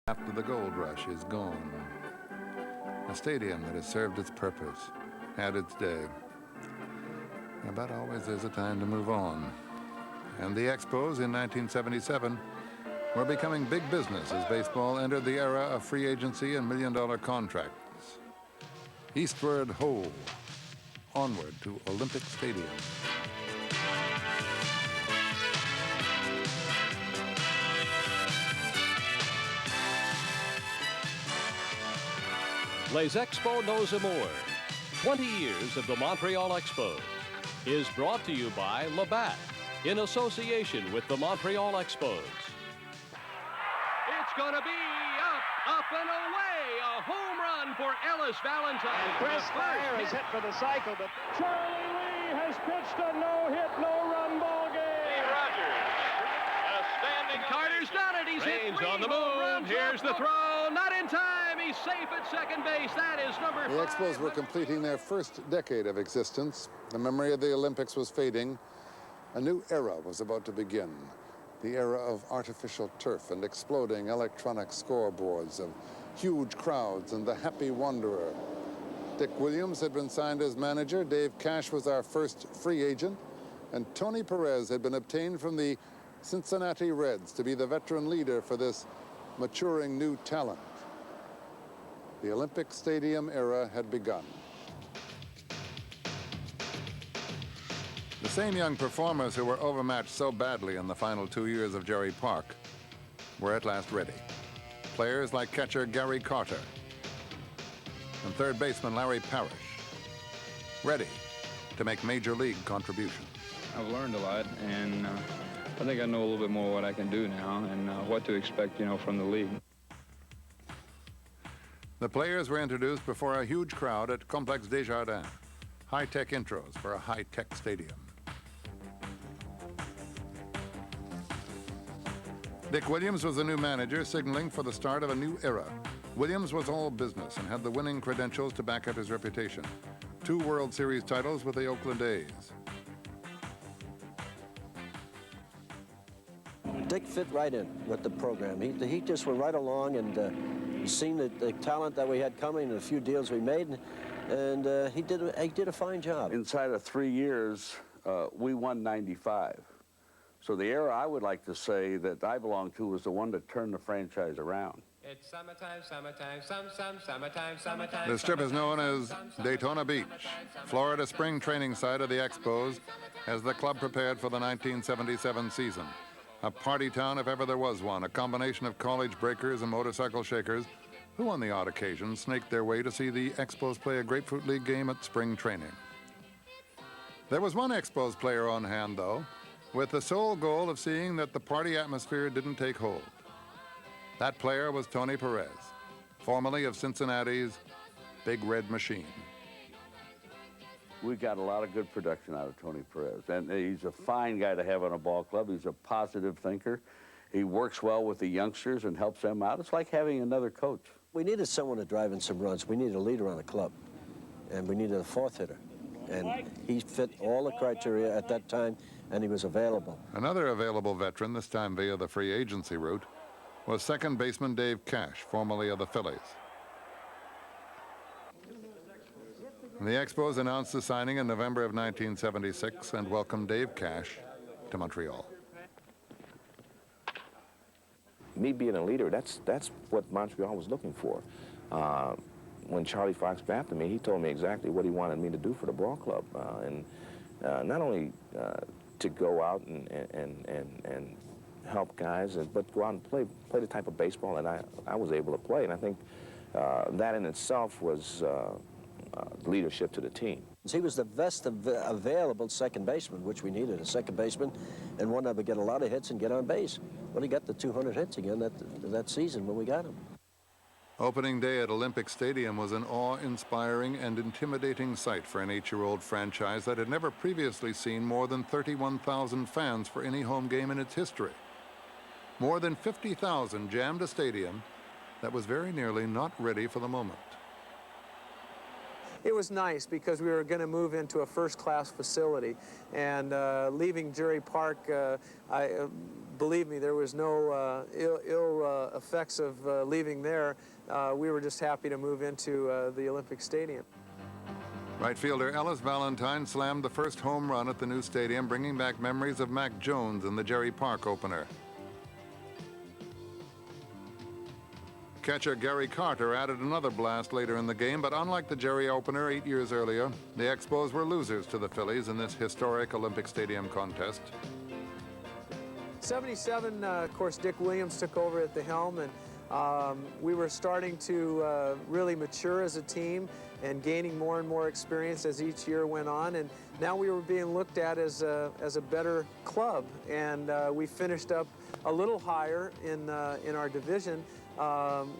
after the gold rush is gone. A stadium that has served its purpose, had its day. But always there's a time to move on. And the Expos in 1977 were becoming big business as baseball entered the era of free agency and million-dollar contracts. Eastward ho, onward to Olympic Stadium. Les Expos Nos Amours, 20 years of the Montreal Expos, is brought to you by Labatt in association with the Montreal Expos. It's going to be up and away. A home run for Ellis Valentine. And Chris Fire is hit for the cycle, but Charlie Lee has pitched a no-hit, no-run ball game. Rogers, a standing Carter's done it. He's hit three on the move. Here's the throw. Not in time. He's safe at second base. That is number 5. The Expos were completing their first decade of existence. The memory of the Olympics was fading. A new era was about to begin. The era of artificial turf and exploding electronic scoreboards, of huge crowds and the happy wanderer. Dick Williams had been signed as manager. Dave Cash was our first free agent. And Tony Perez had been obtained from the Cincinnati Reds to be the veteran leader for this maturing new talent. The Olympic Stadium era had begun. The same young performers who were overmatched so badly in the final 2 years of Jerry Park were at last ready. Players like catcher Gary Carter and third baseman Larry Parrish, ready to make major league contributions. I've learned a lot, and I think I know a little bit more what I can do now and what to expect, from the league. The players were introduced before a huge crowd at Complexe Desjardins. High-tech intros for a high-tech stadium. Dick Williams was the new manager, signaling for the start of a new era. Williams was all business and had the winning credentials to back up his reputation. 2 World Series titles with the Oakland A's. Dick fit right in with the program. He just went right along and seen the talent that we had coming and a few deals we made, and he did a fine job. Inside of 3 years, we won 95. So the era I would like to say that I belong to was the one that turned the franchise around. It's summertime, summertime, summertime. The strip is known as Daytona Beach, Florida spring training site of the Expos, as the club prepared for the 1977 season. A party town if ever there was one, a combination of college breakers and motorcycle shakers who on the odd occasion snaked their way to see the Expos play a Grapefruit League game at spring training. There was one Expos player on hand, though, with the sole goal of seeing that the party atmosphere didn't take hold. That player was Tony Perez, formerly of Cincinnati's Big Red Machine. We got a lot of good production out of Tony Perez, and he's a fine guy to have on a ball club. He's a positive thinker. He works well with the youngsters and helps them out. It's like having another coach. We needed someone to drive in some runs. We needed a leader on the club, and we needed a fourth hitter. And he fit all the criteria at that time, and he was available. Another available veteran, this time via the free agency route, was second baseman Dave Cash, formerly of the Phillies. The Expos announced the signing in November of 1976 and welcomed Dave Cash to Montreal. Me being a leader, that's what Montreal was looking for. When Charlie Fox drafted me, he told me exactly what he wanted me to do for the ball club, and not only to go out and help guys, but go out and play the type of baseball that I was able to play. And I think that in itself was leadership to the team. He was the best available second baseman, which we needed, a second baseman, and one that would get a lot of hits and get on base. Well, he got the 200 hits again that season when we got him. Opening day at Olympic Stadium was an awe-inspiring and intimidating sight for an 8-year-old franchise that had never previously seen more than 31,000 fans for any home game in its history. More than 50,000 jammed a stadium that was very nearly not ready for the moment. It was nice because we were going to move into a first-class facility, and leaving Jerry Park, believe me, there was no ill effects of leaving there. We were just happy to move into the Olympic Stadium. Right fielder Ellis Valentine slammed the first home run at the new stadium, bringing back memories of Mac Jones in the Jerry Park opener. Catcher Gary Carter added another blast later in the game, but unlike the Jerry opener 8 years earlier, the Expos were losers to the Phillies in this historic Olympic Stadium contest. 77, of course, Dick Williams took over at the helm, and we were starting to really mature as a team and gaining more and more experience as each year went on. And now we were being looked at as a better club, and we finished up a little higher in our division.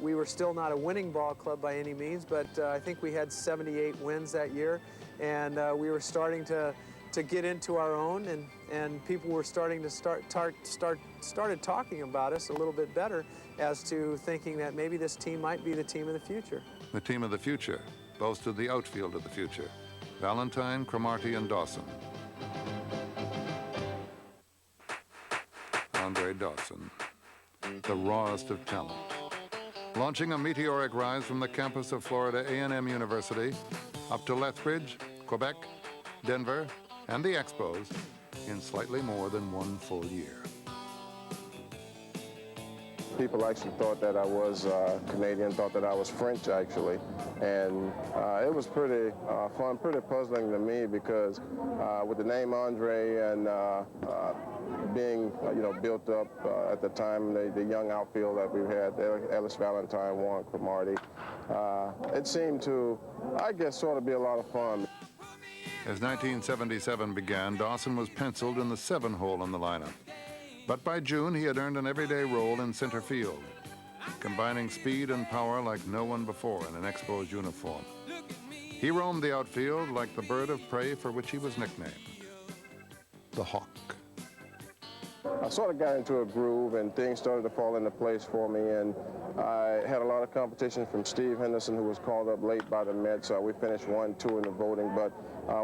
We were still not a winning ball club by any means, but I think we had 78 wins that year, and we were starting to get into our own, and people were starting to started talking about us a little bit better as to thinking that maybe this team might be the team of the future. The team of the future boasted the outfield of the future: Valentine, Cromartie, and Dawson. Andre Dawson, the rawest of talent, launching a meteoric rise from the campus of Florida A&M University up to Lethbridge, Quebec, Denver, and the Expos in slightly more than 1 full year. People actually thought that I was Canadian, thought that I was French, actually. And it was pretty fun, pretty puzzling to me, because with the name Andre and being, built up at the time, the young outfield that we had, Ellis Valentine, Warren Cromartie, it seemed to, I guess, sort of be a lot of fun. As 1977 began, Dawson was penciled in the 7-hole in the lineup. But by June, he had earned an everyday role in center field, combining speed and power like no one before in an Expos uniform. He roamed the outfield like the bird of prey for which he was nicknamed, the Hawk. I sort of got into a groove, and things started to fall into place for me, and I had a lot of competition from Steve Henderson, who was called up late by the Mets. We finished 1-2 in the voting, but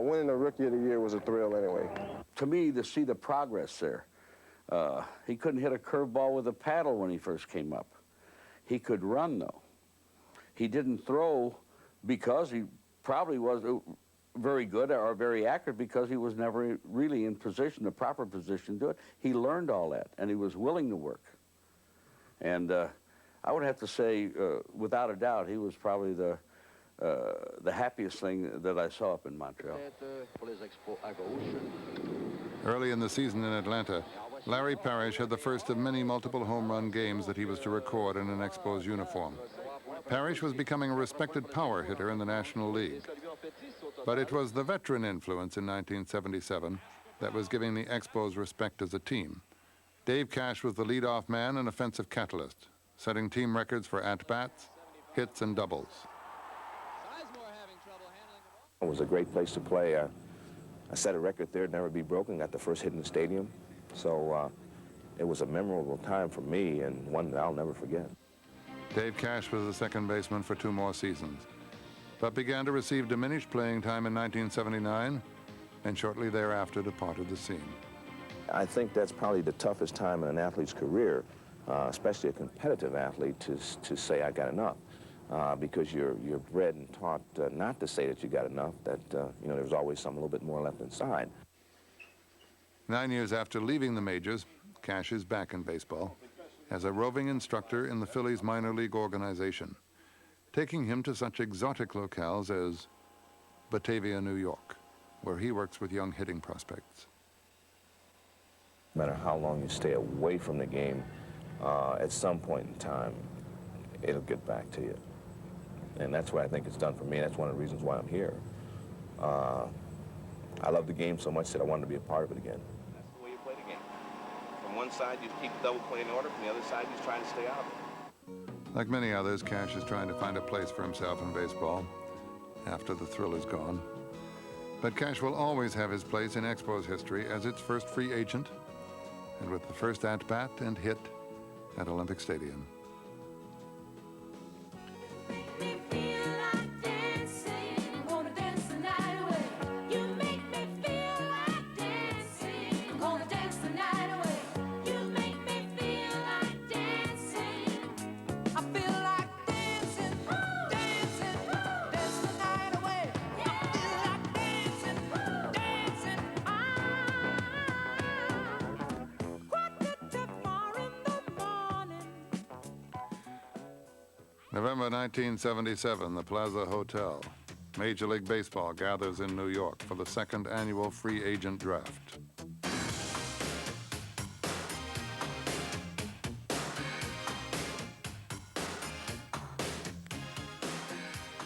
winning the Rookie of the Year was a thrill anyway. To me, to see the progress there, he couldn't hit a curveball with a paddle when he first came up. He could run, though. He didn't throw because he probably was very good or very accurate, because he was never really in position, the proper position to do it. He learned all that, and he was willing to work. And I would have to say, without a doubt, he was probably the happiest thing that I saw up in Montreal. Early in the season in Atlanta, Larry Parrish had the first of many multiple home run games that he was to record in an Expos uniform. Parrish was becoming a respected power hitter in the National League. But it was the veteran influence in 1977 that was giving the Expos respect as a team. Dave Cash was the leadoff man and offensive catalyst, setting team records for at-bats, hits, and doubles. It was a great place to play. I set a record there, never be broken, got the first hit in the stadium. So it was a memorable time for me, and one that I'll never forget. Dave Cash was the second baseman for 2 more seasons, but began to receive diminished playing time in 1979, and shortly thereafter departed the scene. I think that's probably the toughest time in an athlete's career, especially a competitive athlete, to say I got enough. Because you're bred and taught not to say that you got enough, that there's always something a little bit more left inside. 9 years after leaving the majors, Cash is back in baseball as a roving instructor in the Phillies minor league organization, taking him to such exotic locales as Batavia, New York, where he works with young hitting prospects. No matter how long you stay away from the game, at some point in time, it'll get back to you. And that's what I think it's done for me. That's one of the reasons why I'm here. I love the game so much that I wanted to be a part of it again. That's the way you play the game. From one side, you keep double play in order. From the other side, you're trying to stay out of it. Like many others, Cash is trying to find a place for himself in baseball after the thrill is gone. But Cash will always have his place in Expos history as its first free agent and with the first at-bat and hit at Olympic Stadium. You make me November 1977, the Plaza Hotel. Major League Baseball gathers in New York for the second annual free agent draft.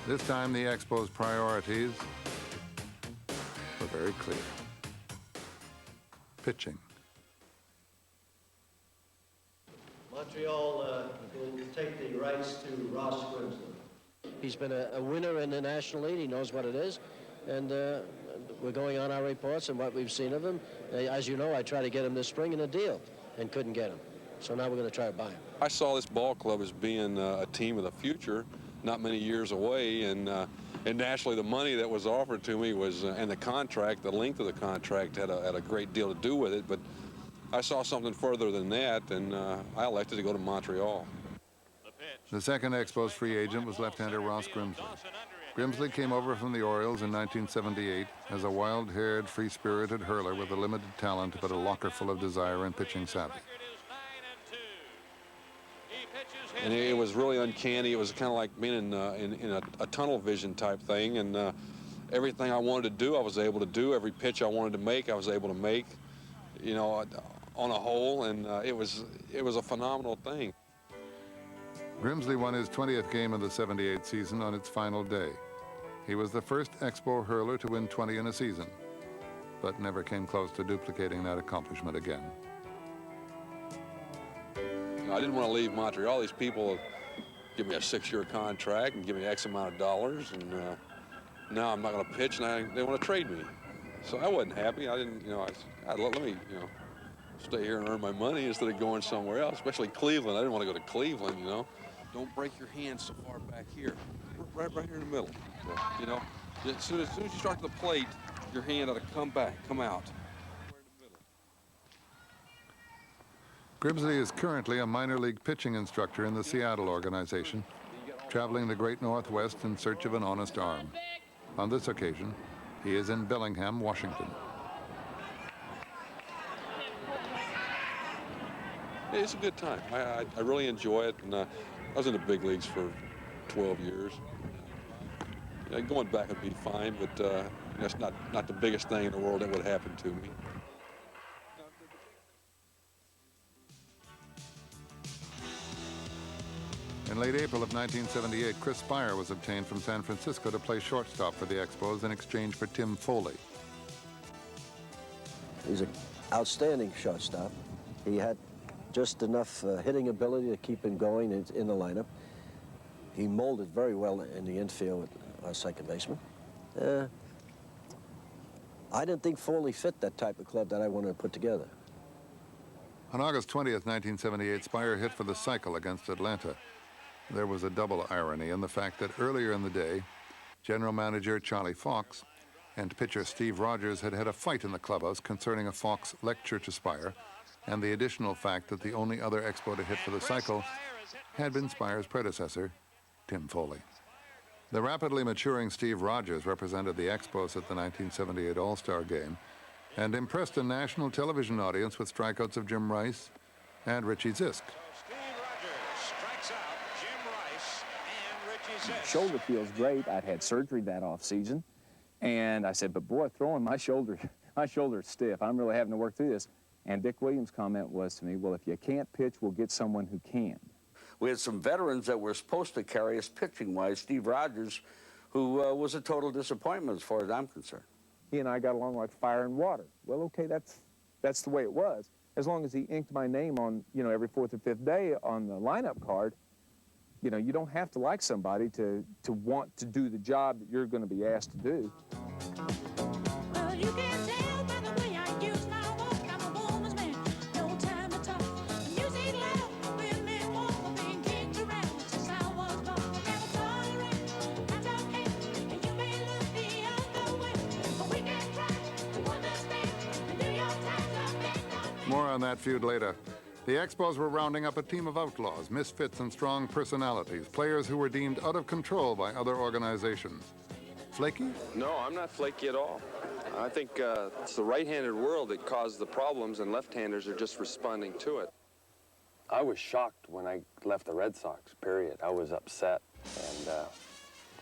This time, the Expos' priorities were very clear. Pitching. Montreal will take the rights to Ross Grimsley. He's been a winner in the National League. He knows what it is. And we're going on our reports and what we've seen of him. As you know, I tried to get him this spring in a deal and couldn't get him. So now we're going to try to buy him. I saw this ball club as being a team of the future, not many years away. And naturally, the money that was offered to me was, and the contract, the length of the contract had a great deal to do with it. But I saw something further than that, and I elected to go to Montreal. The second Expos free agent was left-hander Ross Grimsley. Grimsley came over from the Orioles in 1978 as a wild-haired, free-spirited hurler with a limited talent but a locker full of desire and pitching savvy. And it was really uncanny. It was kind of like being in a tunnel vision type thing, and everything I wanted to do, I was able to do. Every pitch I wanted to make, I was able to make, you know, on a whole, and it was a phenomenal thing. Grimsley won his 20th game of the '78 season on its final day. He was the first Expo hurler to win 20 in a season, but never came close to duplicating that accomplishment again. I didn't want to leave Montreal. These people give me a 6-year contract and give me X amount of dollars, and now I'm not going to pitch, and they want to trade me. So I wasn't happy. I didn't, you know, let me, you know, stay here and earn my money instead of going somewhere else, especially Cleveland. I didn't want to go to Cleveland, you know. Don't break your hand so far back here, right here in the middle. You know, as soon as you start to the plate, your hand ought to come back, come out. Grimsley is currently a minor league pitching instructor in the Seattle organization, traveling the great Northwest in search of an honest arm. On this occasion, he is in Bellingham, Washington. It's a good time. I really enjoy it, and I was in the big leagues for 12 years. Going back would be fine, but that's not the biggest thing in the world that would happen to me. In late April of 1978, Chris Spire was obtained from San Francisco to play shortstop for the Expos in exchange for Tim Foley. He's an outstanding shortstop. He had just enough hitting ability to keep him going in the lineup. He molded very well in the infield with our second baseman. I didn't think Foley fit that type of club that I wanted to put together. On August 20th, 1978, Spire hit for the cycle against Atlanta. There was a double irony in the fact that earlier in the day, general manager Charlie Fox and pitcher Steve Rogers had had a fight in the clubhouse concerning a Fox lecture to Spire, and the additional fact that the only other Expo to hit for the cycle had been Spire's predecessor, Tim Foley. The rapidly maturing Steve Rogers represented the Expos at the 1978 All-Star Game and impressed a national television audience with strikeouts of Jim Rice and Richie Zisk. Shoulder feels great. I'd had surgery that off season, and I said, but boy, throwing my shoulder is stiff. I'm really having to work through this. And Dick Williams' comment was to me, well, if you can't pitch, we'll get someone who can. We had some veterans that were supposed to carry us pitching-wise. Steve Rogers, who was a total disappointment as far as I'm concerned. He and I got along like fire and water. Well, okay, that's the way it was. As long as he inked my name on, you know, every 4th or 5th day on the lineup card, you know, you don't have to like somebody to want to do the job that you're going to be asked to do. Well, you can tell by the way I use my walk, I'm a woman's man, no time to talk. Music loud, women walk, being kicked around since I was born. Never tolerate, I don't hate, and you may look the other way, but we can try to understand and do your time. More on that feud later. The Expos were rounding up a team of outlaws, misfits and strong personalities, players who were deemed out of control by other organizations. Flaky? No, I'm not flaky at all. I think it's the right-handed world that caused the problems, and left-handers are just responding to it. I was shocked when I left the Red Sox, period. I was upset and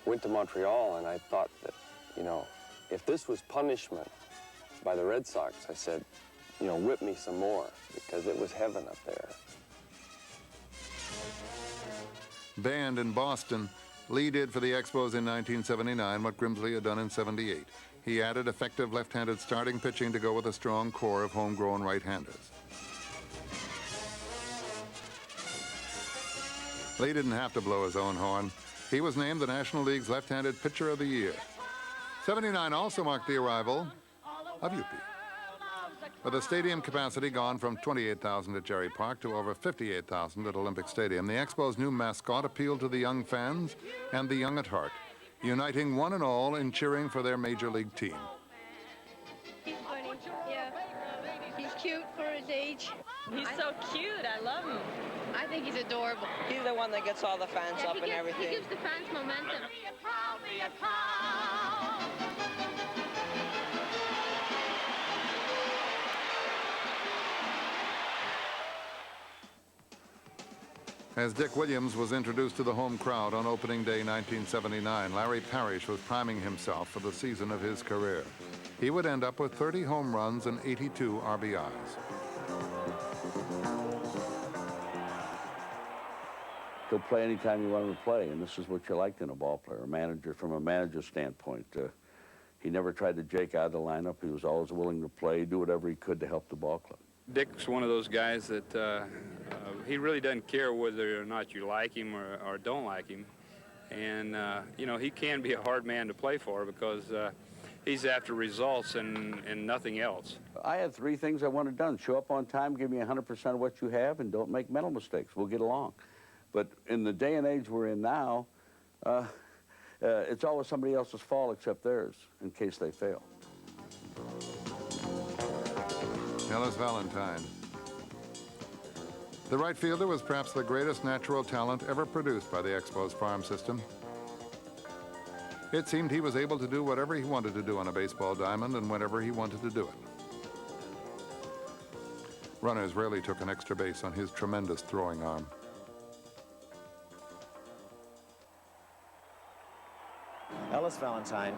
went to Montreal, and I thought that, you know, if this was punishment by the Red Sox, I said, you know, whip me some more, because it was heaven up there. Banned in Boston, Lee did for the Expos in 1979 what Grimsley had done in '78. He added effective left-handed starting pitching to go with a strong core of homegrown right-handers. Lee didn't have to blow his own horn. He was named the National League's left-handed pitcher of the year. '79 also marked the arrival of Yuppie. With the stadium capacity gone from 28,000 at Jerry Park to over 58,000 at Olympic Stadium, the Expos' new mascot appealed to the young fans and the young at heart, uniting one and all in cheering for their major league team. He's funny, yeah. He's cute for his age. He's so cute. I love him. I think he's adorable. He's the one that gets all the fans up and everything. He gives the fans momentum. As Dick Williams was introduced to the home crowd on opening day 1979, Larry Parrish was priming himself for the season of his career. He would end up with 30 home runs and 82 RBIs. He'll play anytime you want him to play, and this is what you liked in a ball player, a manager, from a manager's standpoint. He never tried to jake out of the lineup. He was always willing to play, do whatever he could to help the ball club. Dick's one of those guys that he really doesn't care whether or not you like him or don't like him. And, you know, he can be a hard man to play for because he's after results and nothing else. I had 3 things I wanted done. Show up on time, give me 100% of what you have, and don't make mental mistakes. We'll get along. But in the day and age we're in now, it's always somebody else's fault except theirs in case they fail. Ellis Valentine. The right fielder was perhaps the greatest natural talent ever produced by the Expos farm system. It seemed he was able to do whatever he wanted to do on a baseball diamond and whenever he wanted to do it. Runners rarely took an extra base on his tremendous throwing arm. Ellis Valentine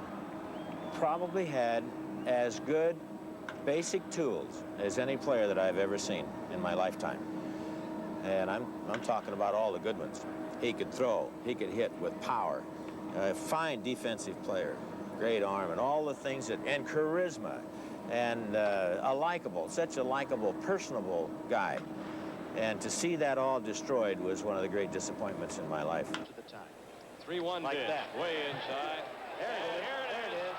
probably had as good basic tools as any player that I've ever seen in my lifetime. And I'm talking about all the good ones. He could throw, he could hit with power, a fine defensive player, great arm, and all the things that, and charisma, and such a likable, personable guy. And to see that all destroyed was one of the great disappointments in my life. To the top. 3-1 like pitch, that. Way inside. There it is.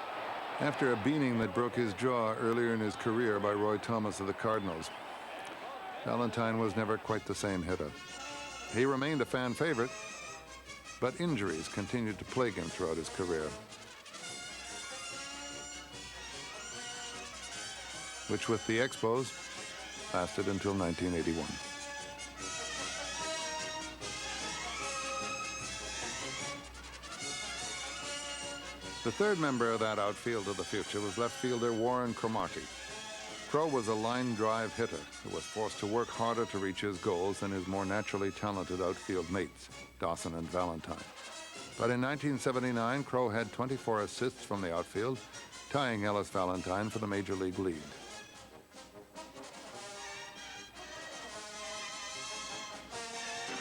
After a beating that broke his jaw earlier in his career by Roy Thomas of the Cardinals, Valentine was never quite the same hitter. He remained a fan favorite, but injuries continued to plague him throughout his career, which with the Expos lasted until 1981. The third member of that outfield of the future was left fielder Warren Cromartie. Crow was a line drive hitter who was forced to work harder to reach his goals than his more naturally talented outfield mates, Dawson and Valentine. But in 1979, Crow had 24 assists from the outfield, tying Ellis Valentine for the major league lead.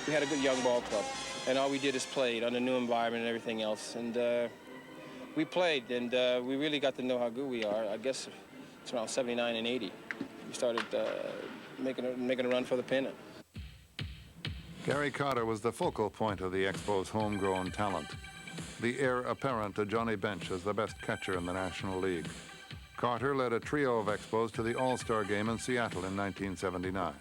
We had a good young ball club, and all we did is played on a new environment and everything else. And we played, and we really got to know how good we are. I guess it's around 79 and 80. We started making a run for the pennant. Gary Carter was the focal point of the Expos' homegrown talent, the heir apparent to Johnny Bench as the best catcher in the National League. Carter led a trio of Expos to the All-Star game in Seattle in 1979.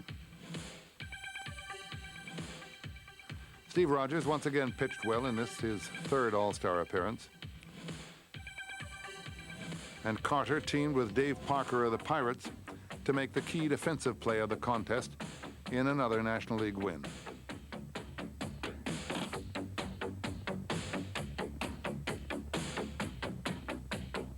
Steve Rogers once again pitched well in this, his third All-Star appearance. And Carter teamed with Dave Parker of the Pirates to make the key defensive play of the contest in another National League win.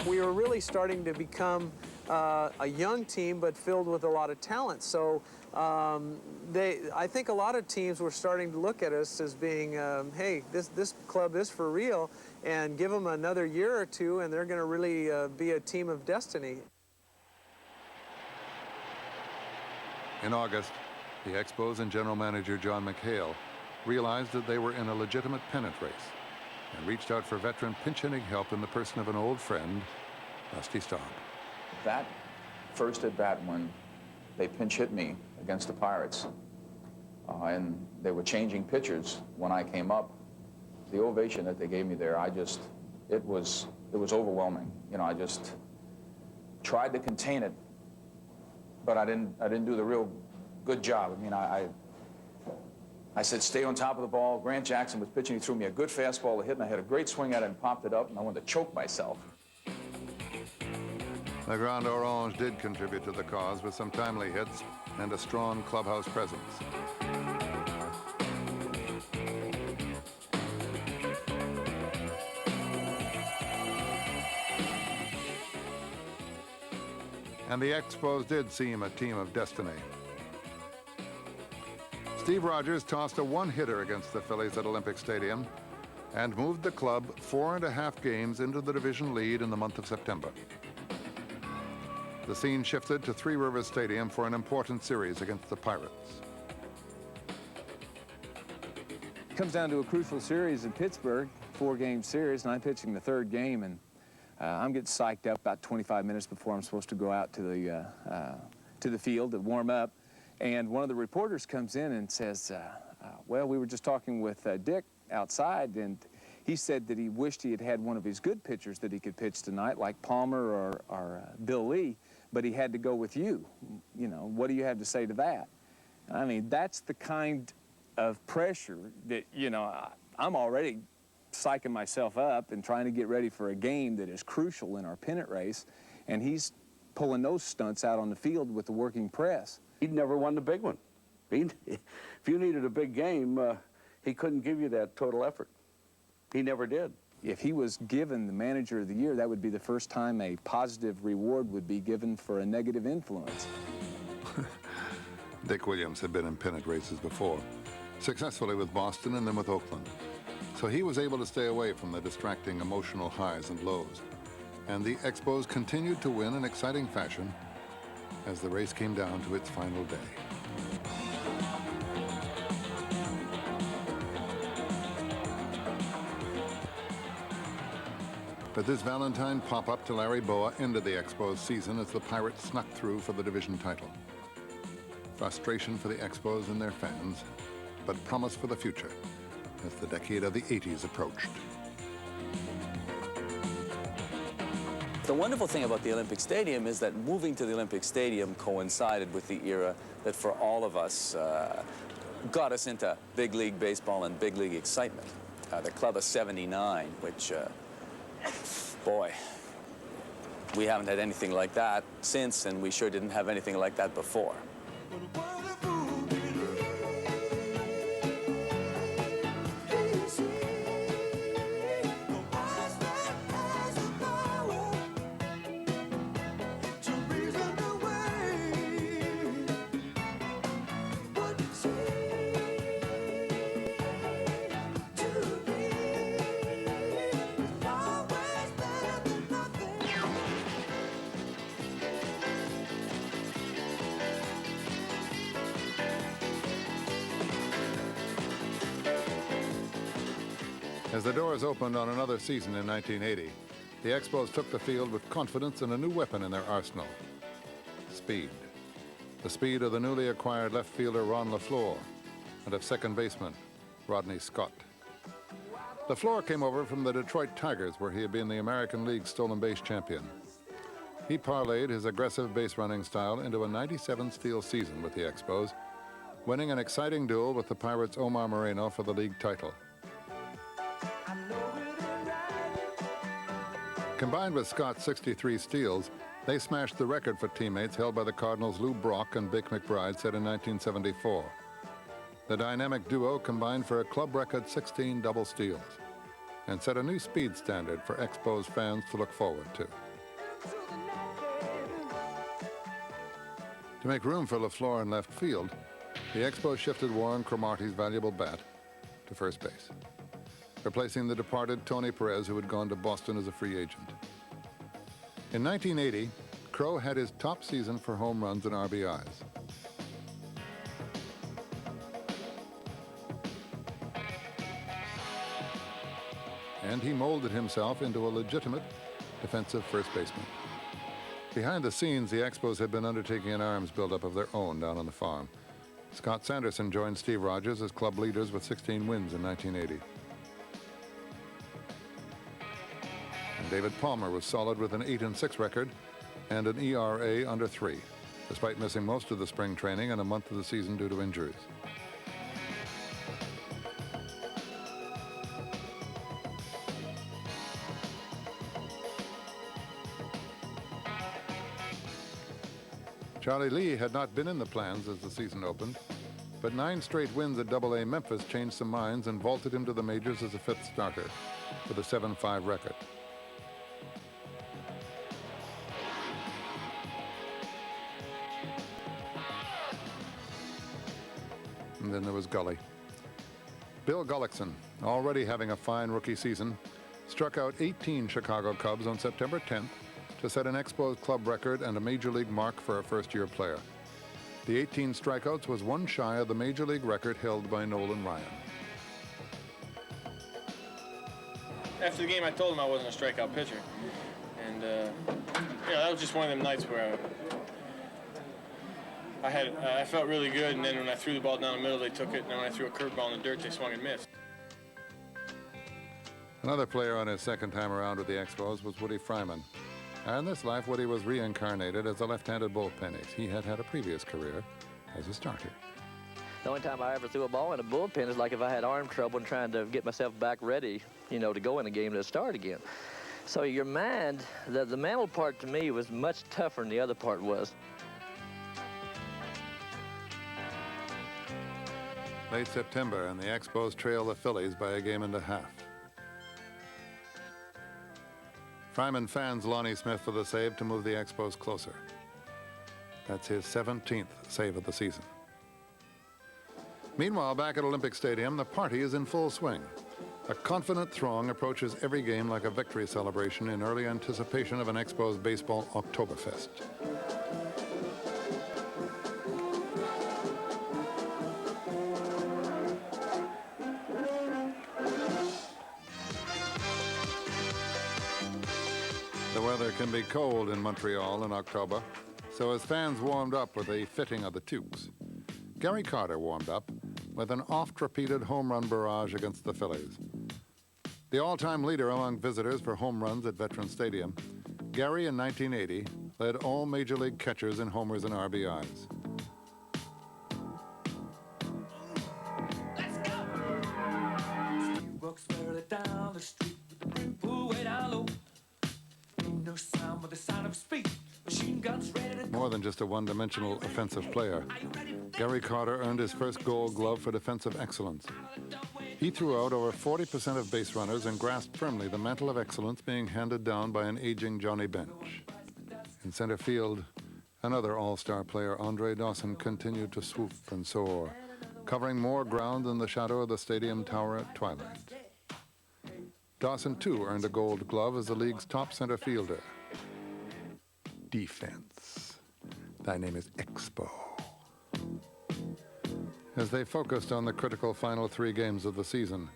We were really starting to become a young team, but filled with a lot of talent. So I think a lot of teams were starting to look at us as being, hey, this club is for real, and give them another year or two, and they're going to really be a team of destiny. In August, the Expos and general manager John McHale realized that they were in a legitimate pennant race and reached out for veteran pinch-hitting help in the person of an old friend, Rusty Staub. That first at-bat when they pinch hit me against the Pirates, and they were changing pitchers when I came up, the ovation that they gave me there, it was overwhelming. You know, I just tried to contain it, but I didn't do the real good job. I mean, I said, stay on top of the ball. Grant Jackson was pitching. He threw me a good fastball to hit, and I had a great swing at it and popped it up, and I wanted to choke myself. The Grand Orange did contribute to the cause with some timely hits and a strong clubhouse presence. And the Expos did seem a team of destiny. Steve Rogers tossed a one-hitter against the Phillies at Olympic Stadium and moved the club 4.5 games into the division lead in the month of September. The scene shifted to Three Rivers Stadium for an important series against the Pirates. It comes down to a crucial series in Pittsburgh, 4-game series, and I'm pitching the third game, and I'm getting psyched up about 25 minutes before I'm supposed to go out to the field to warm up. And one of the reporters comes in and says, well, we were just talking with Dick outside, and he said that he wished he had had one of his good pitchers that he could pitch tonight, like Palmer or Bill Lee, but he had to go with you. You know, what do you have to say to that? I mean, that's the kind of pressure that, you know, I'm already psyching myself up and trying to get ready for a game that is crucial in our pennant race, and he's pulling those stunts out on the field with the working press. He'd never won the big one. If you needed a big game, he couldn't give you that total effort. He never did. If he was given the Manager of the Year, that would be the first time a positive reward would be given for a negative influence. Dick Williams had been in pennant races before, successfully with Boston and then with Oakland. So he was able to stay away from the distracting emotional highs and lows. And the Expos continued to win in exciting fashion as the race came down to its final day. But this Valentine pop-up to Larry Boa ended the Expos season as the Pirates snuck through for the division title. Frustration for the Expos and their fans, but promise for the future as the decade of the 80s approached. The wonderful thing about the Olympic Stadium is that moving to the Olympic Stadium coincided with the era that for all of us got us into big league baseball and big league excitement. The Club of '79, which, boy, we haven't had anything like that since, and we sure didn't have anything like that before. As the doors opened on another season in 1980, the Expos took the field with confidence and a new weapon in their arsenal: speed. The speed of the newly acquired left fielder Ron LaFleur and of second baseman Rodney Scott. LaFleur came over from the Detroit Tigers, where he had been the American League stolen base champion. He parlayed his aggressive base running style into a 97 steal season with the Expos, winning an exciting duel with the Pirates' Omar Moreno for the league title. Combined with Scott's 63 steals, they smashed the record for teammates held by the Cardinals' Lou Brock and Bick McBride set in 1974. The dynamic duo combined for a club record 16 double steals and set a new speed standard for Expos fans to look forward to. To make room for LaFleur in left field, the Expos shifted Warren Cromartie's valuable bat to first base, replacing the departed Tony Perez, who had gone to Boston as a free agent. In 1980, Crow had his top season for home runs and RBIs. And he molded himself into a legitimate defensive first baseman. Behind the scenes, the Expos had been undertaking an arms buildup of their own down on the farm. Scott Sanderson joined Steve Rogers as club leaders with 16 wins in 1980. And David Palmer was solid with an 8-6 record and an ERA under 3, despite missing most of the spring training and a month of the season due to injuries. Charlie Lee had not been in the plans as the season opened, but 9 straight wins at AA Memphis changed some minds and vaulted him to the majors as a 5th starter with a 7-5 record. And then there was Gully. Bill Gullickson, already having a fine rookie season, struck out 18 Chicago Cubs on September 10th to set an Expos club record and a major league mark for a first-year player. The 18 strikeouts was one shy of the major league record held by Nolan Ryan. After the game, I told him I wasn't a strikeout pitcher. And, that was just one of them nights where I felt really good, and then when I threw the ball down the middle, they took it, and then when I threw a curveball in the dirt, they swung and missed. Another player on his second time around with the Expos was Woody Fryman. And in this life, Woody was reincarnated as a left-handed bullpen ace. He had had a previous career as a starter. The only time I ever threw a ball in a bullpen is like if I had arm trouble and trying to get myself back ready, to go in a game to start again. So your mind, the mental part to me was much tougher than the other part was. Late September, and the Expos trail the Phillies by a 1.5 games. Fryman fans Lonnie Smith for the save to move the Expos closer. That's his 17th save of the season. Meanwhile, back at Olympic Stadium, the party is in full swing. A confident throng approaches every game like a victory celebration in early anticipation of an Expos baseball Oktoberfest. The weather can be cold in Montreal in October, so as fans warmed up with a fitting of the toques, Gary Carter warmed up with an oft-repeated home run barrage against the Phillies. The all-time leader among visitors for home runs at Veterans Stadium, Gary in 1980 led all Major League catchers in homers and RBIs. Down the street with the brim pulled way down low. Ain't no sound but the sound of speed. Machine guns ready to go. More than just a one-dimensional offensive player, Gary Carter earned his first Gold Glove for defensive excellence. He threw out over 40% of base runners and grasped firmly the mantle of excellence being handed down by an aging Johnny Bench. In center field, another all-star player, Andre Dawson, continued to swoop and soar, covering more ground than the shadow of the stadium tower at twilight. Dawson, too, earned a Gold Glove as the league's top center fielder. Defense. Thy name is Expo. As they focused on the critical final 3 games of the season,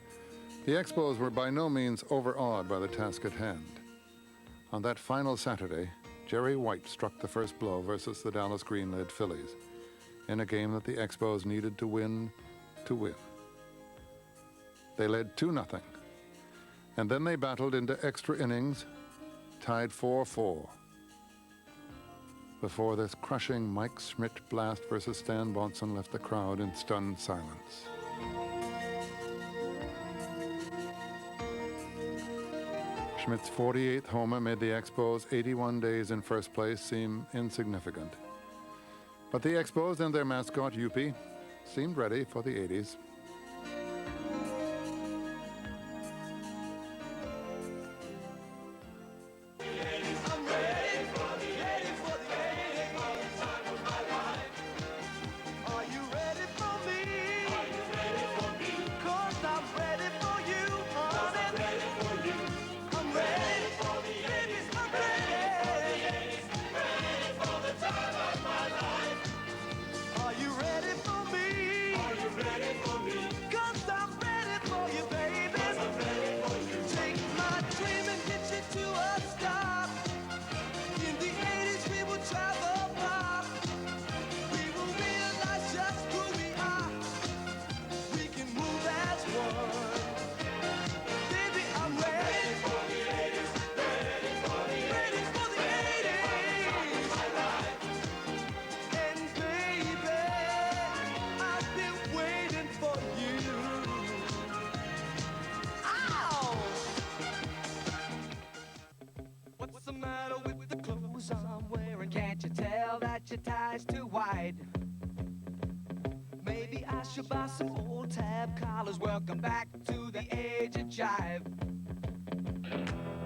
the Expos were by no means overawed by the task at hand. On that final Saturday, Jerry White struck the first blow versus the Dallas Green-led Phillies in a game that the Expos needed to win to win. They led 2-0. And then they battled into extra innings, tied 4-4. Before this crushing Mike Schmidt blast versus Stan Bonson left the crowd in stunned silence. Schmidt's 48th homer made the Expos' 81 days in first place seem insignificant. But the Expos and their mascot, Yuppie, seemed ready for the 80s. stretch your ties too wide. Maybe I should buy some old tab collars. Welcome back to the age of jive.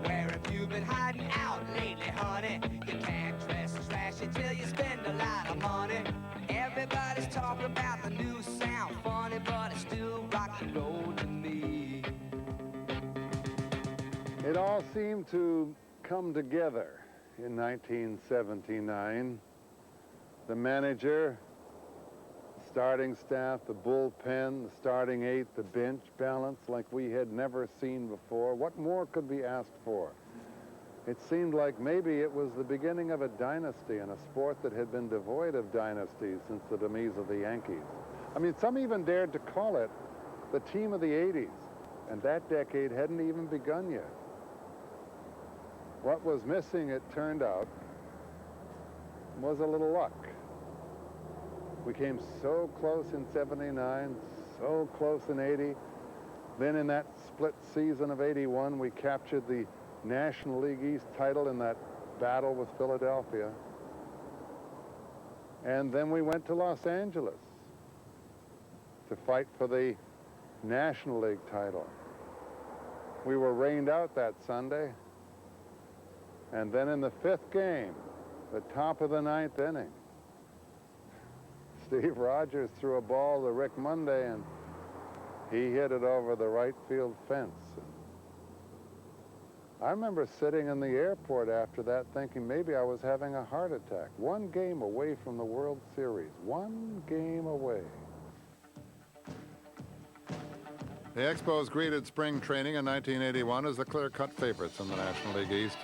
Where have you been hiding out lately, honey? You can't dress as flashy till you spend a lot of money. Everybody's talking about the new sound, funny, but it's still rock and roll to me. It all seemed to come together in 1979. The manager, the starting staff, the bullpen, the starting eight, the bench balance like we had never seen before. What more could be asked for? It seemed like maybe it was the beginning of a dynasty in a sport that had been devoid of dynasties since the demise of the Yankees. I mean, some even dared to call it the team of the 80s, and that decade hadn't even begun yet. What was missing, it turned out, was a little luck. We came so close in 79, so close in 80. Then in that split season of 81, we captured the National League East title in that battle with Philadelphia. And then we went to Los Angeles to fight for the National League title. We were rained out that Sunday. And then in the fifth game, the top of the ninth inning, Steve Rogers threw a ball to Rick Monday, and he hit it over the right field fence. I remember sitting in the airport after that thinking maybe I was having a heart attack. One game away from the World Series. One game away. The Expos greeted spring training in 1981 as the clear-cut favorites in the National League East.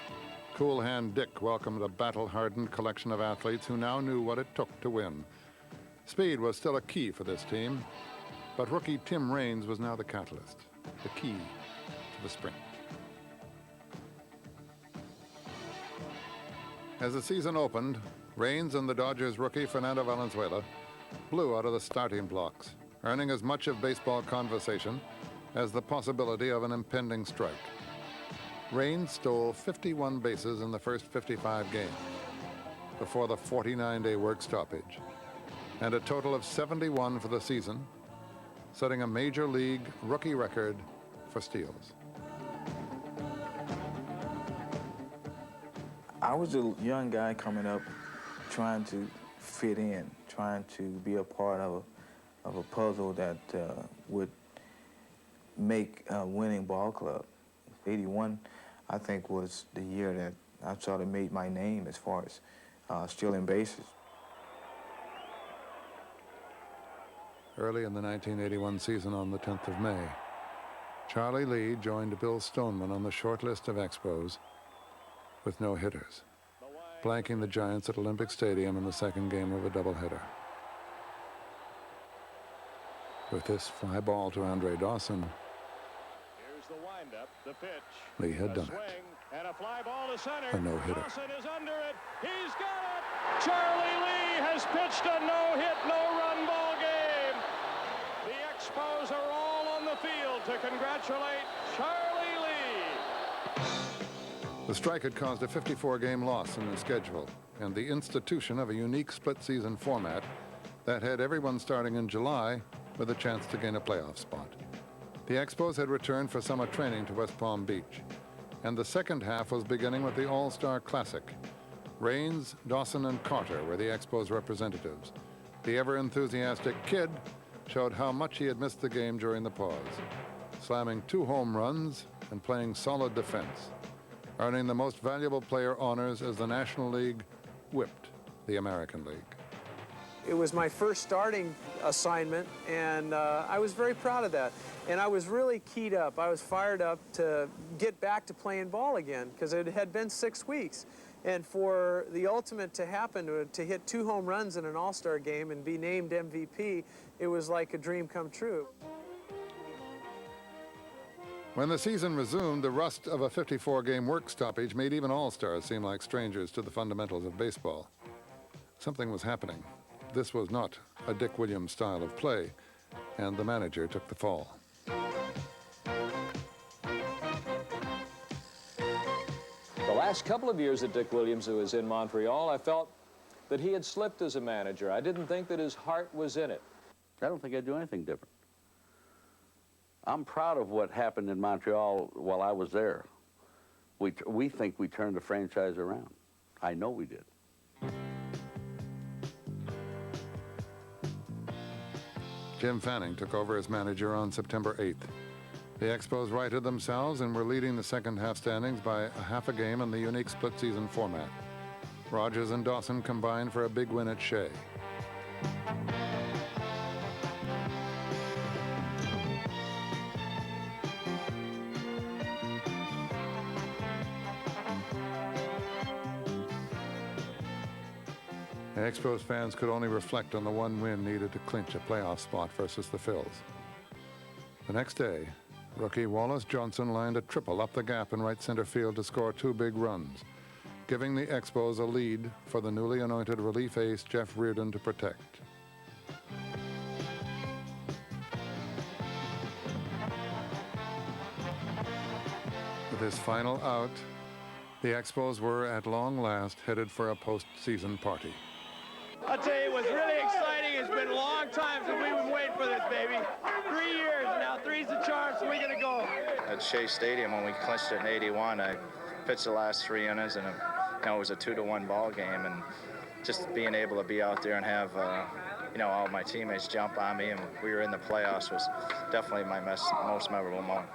Cool Hand Dick welcomed a battle-hardened collection of athletes who now knew what it took to win. Speed was still a key for this team, but rookie Tim Raines was now the catalyst, the key to the sprint. As the season opened, Raines and the Dodgers rookie Fernando Valenzuela blew out of the starting blocks, earning as much of baseball conversation as the possibility of an impending strike. Raines stole 51 bases in the first 55 games before the 49-day work stoppage, and a total of 71 for the season, setting a major league rookie record for steals. I was a young guy coming up, trying to fit in, trying to be a part of a puzzle that would make a winning ball club. 81, I think, was the year that I sort of made my name as far as stealing bases. Early in the 1981 season on the 10th of May, Charlie Lee joined Bill Stoneman on the short list of Expos with no hitters, blanking the Giants at Olympic Stadium in the second game of a doubleheader. With this fly ball to Andre Dawson, here's the windup, the pitch. Lee had done it. And a fly ball to center. A no-hitter. Dawson is under it. He's got it. Charlie Lee has pitched a no-hit, no-run ball game. The Expos are all on the field to congratulate Charlie Lee. The strike had caused a 54-game loss in the schedule and the institution of a unique split-season format that had everyone starting in July with a chance to gain a playoff spot. The Expos had returned for summer training to West Palm Beach, and the second half was beginning with the All-Star Classic. Raines, Dawson, and Carter were the Expos representatives. The ever-enthusiastic Kid showed how much he had missed the game during the pause, slamming 2 home runs and playing solid defense, earning the most valuable player honors as the National League whipped the American League. It was my first starting assignment, and I was very proud of that. And I was really keyed up. I was fired up to get back to playing ball again, because it had been 6 weeks. And for the ultimate to happen, to hit 2 home runs in an All-Star game and be named MVP, it was like a dream come true. When the season resumed, the rust of a 54-game work stoppage made even All-Stars seem like strangers to the fundamentals of baseball. Something was happening. This was not a Dick Williams style of play, and the manager took the fall. The last couple of years that Dick Williams was in Montreal, I felt that he had slipped as a manager. I didn't think that his heart was in it. I don't think I'd do anything different. I'm proud of what happened in Montreal while I was there. We think we turned the franchise around. I know we did. Jim Fanning took over as manager on September 8th. The Expos righted themselves and were leading the second half standings by a half a game in the unique split-season format. Rogers and Dawson combined for a big win at Shea. The Expos fans could only reflect on the one win needed to clinch a playoff spot versus the Phils. The next day, rookie Wallace Johnson lined a triple up the gap in right center field to score 2 big runs, giving the Expos a lead for the newly anointed relief ace Jeff Reardon to protect. With his final out, the Expos were at long last headed for a postseason party. I'll tell you, it was really exciting. It's been a long time since we've been waiting for this, baby. 3 years, and now 3's the charm, so we're going to go. At Shea Stadium, when we clinched it in '81, I pitched the last 3 innings, and it was a 2-1 ball game. And just being able to be out there and have, all my teammates jump on me, and we were in the playoffs was definitely my most memorable moment.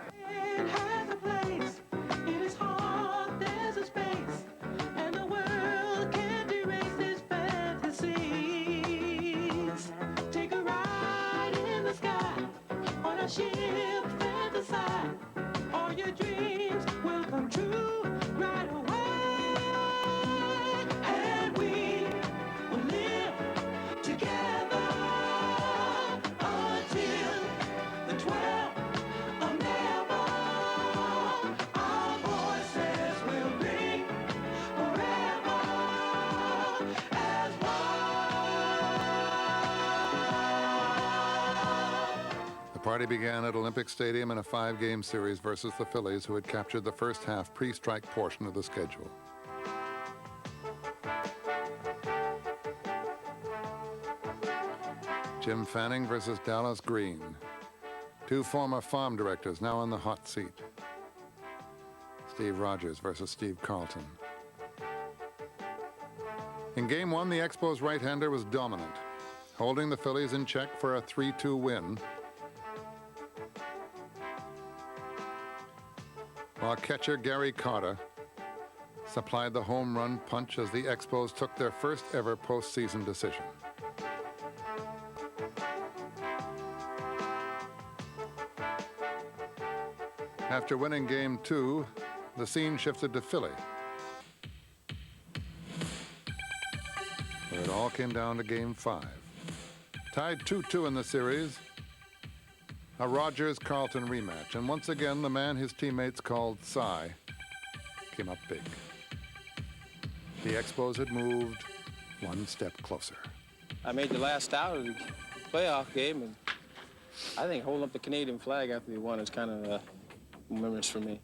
The party began at Olympic Stadium in a 5-game series versus the Phillies, who had captured the first half pre-strike portion of the schedule. Jim Fanning versus Dallas Green. 2 former farm directors now in the hot seat. Steve Rogers versus Steve Carlton. In Game 1, the Expos right-hander was dominant, holding the Phillies in check for a 3-2 win, while catcher Gary Carter supplied the home run punch as the Expos took their first ever postseason decision. After winning Game 2, the scene shifted to Philly, where it all came down to Game 5. Tied 2-2 in the series, a Rogers-Carlton rematch, and once again, the man his teammates called Cy came up big. The Expos had moved one step closer. I made the last out of the playoff game, and I think holding up the Canadian flag after we won is kind of memories for me.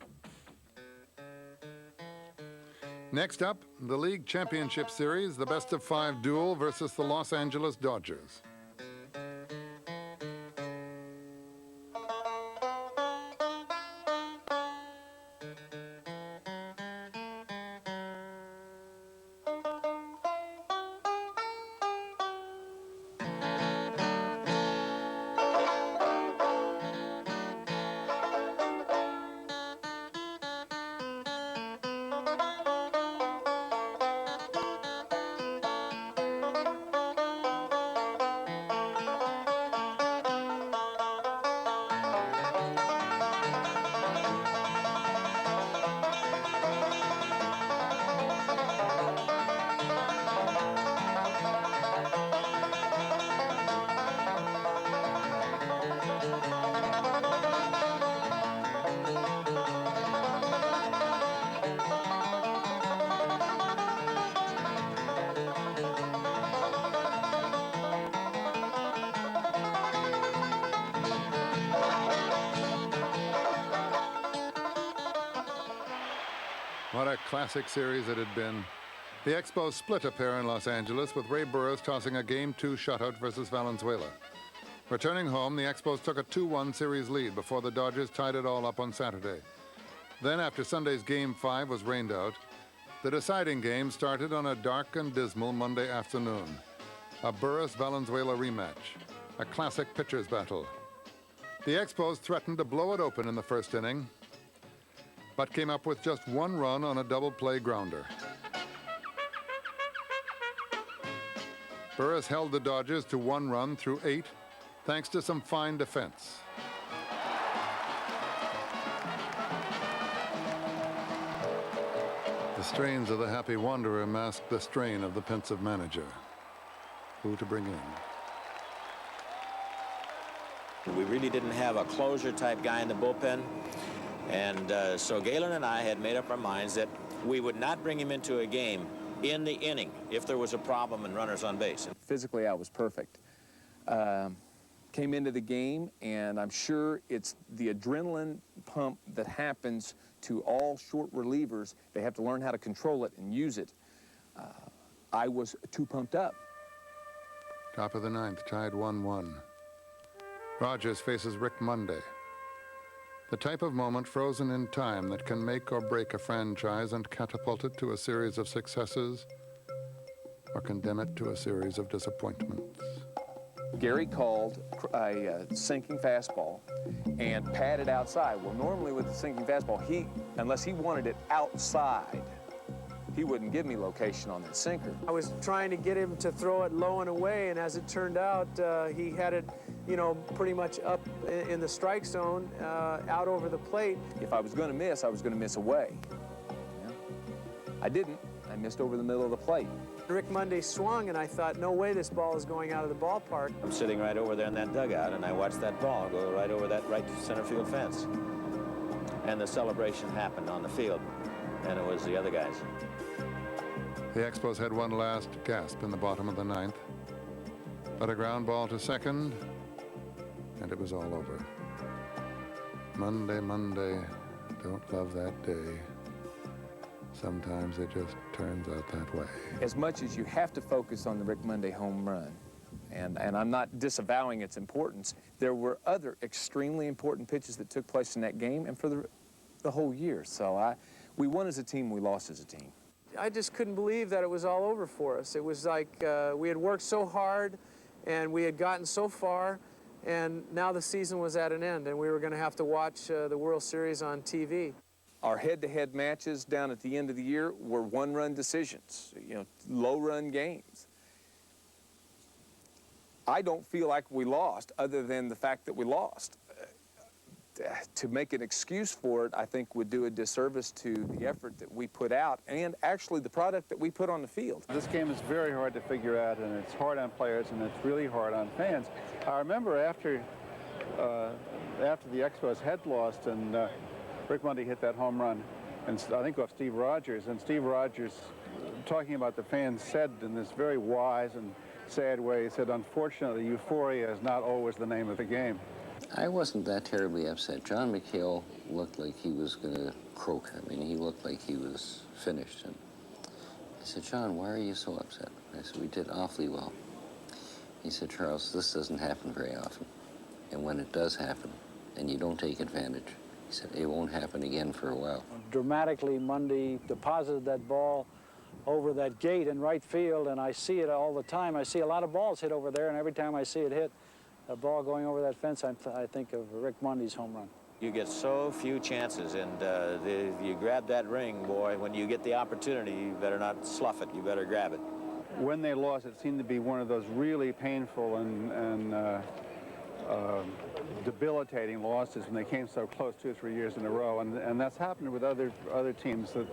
Next up, the League Championship Series, the best-of-5 duel versus the Los Angeles Dodgers. What a classic series it had been. The Expos split a pair in Los Angeles, with Ray Burris tossing a Game 2 shutout versus Valenzuela. Returning home, the Expos took a 2-1 series lead before the Dodgers tied it all up on Saturday. Then, after Sunday's Game 5 was rained out, the deciding game started on a dark and dismal Monday afternoon. A Burris-Valenzuela rematch, a classic pitcher's battle. The Expos threatened to blow it open in the first inning, but came up with just one run on a double-play grounder. Burris held the Dodgers to one run through 8, thanks to some fine defense. The strains of the happy wanderer masked the strain of the pensive manager. Who to bring in? We really didn't have a closer-type guy in the bullpen, and so Galen and I had made up our minds that we would not bring him into a game in the inning if there was a problem and runners on base. Physically, I was perfect. Came into the game, and I'm sure it's the adrenaline pump that happens to all short relievers. They have to learn how to control it and use it. I was too pumped up. Top of the 9th, tied 1-1. Rogers faces Rick Monday. The type of moment frozen in time that can make or break a franchise and catapult it to a series of successes or condemn it to a series of disappointments. Gary called a sinking fastball and patted outside. Well, normally with the sinking fastball, unless he wanted it outside, he wouldn't give me location on that sinker. I was trying to get him to throw it low and away, and as it turned out, he had it, you know, pretty much up in the strike zone, out over the plate. If I was going to miss, I was going to miss away. Yeah. I didn't. I missed over the middle of the plate. Rick Monday swung, and I thought, no way this ball is going out of the ballpark. I'm sitting right over there in that dugout, and I watched that ball go right over that right center field fence. And the celebration happened on the field, and it was the other guys. The Expos had one last gasp in the bottom of the 9th, but a ground ball to second, and it was all over. Monday, Monday, don't love that day. Sometimes it just turns out that way. As much as you have to focus on the Rick Monday home run, and I'm not disavowing its importance, there were other extremely important pitches that took place in that game and for the whole year. So we won as a team, we lost as a team. I just couldn't believe that it was all over for us. It was like we had worked so hard, and we had gotten so far, and now the season was at an end, and we were going to have to watch the World Series on TV. Our head-to-head matches down at the end of the year were one-run decisions, you know, low-run games. I don't feel like we lost, other than the fact that we lost. To make an excuse for it, I think, would do a disservice to the effort that we put out and actually the product that we put on the field. This game is very hard to figure out, and it's hard on players, and it's really hard on fans. I remember after the Expos had lost, and Rick Monday hit that home run, and I think off Steve Rogers, and Steve Rogers, talking about the fans, said in this very wise and sad way, he said, unfortunately, euphoria is not always the name of the game. I wasn't that terribly upset. John McHale looked like he was going to croak. I mean, he looked like he was finished. And I said, John, why are you so upset? I said, we did awfully well. He said, Charles, this doesn't happen very often. And when it does happen, and you don't take advantage, he said, it won't happen again for a while. Dramatically, Monday deposited that ball over that gate in right field, and I see it all the time. I see a lot of balls hit over there, and every time I see it hit, a ball going over that fence, I think of Rick Monday's home run. You get so few chances, and you grab that ring, boy. When you get the opportunity, you better not slough it. You better grab it. When they lost, it seemed to be one of those really painful and debilitating losses when they came so close 2 or 3 years in a row, and that's happened with other teams, that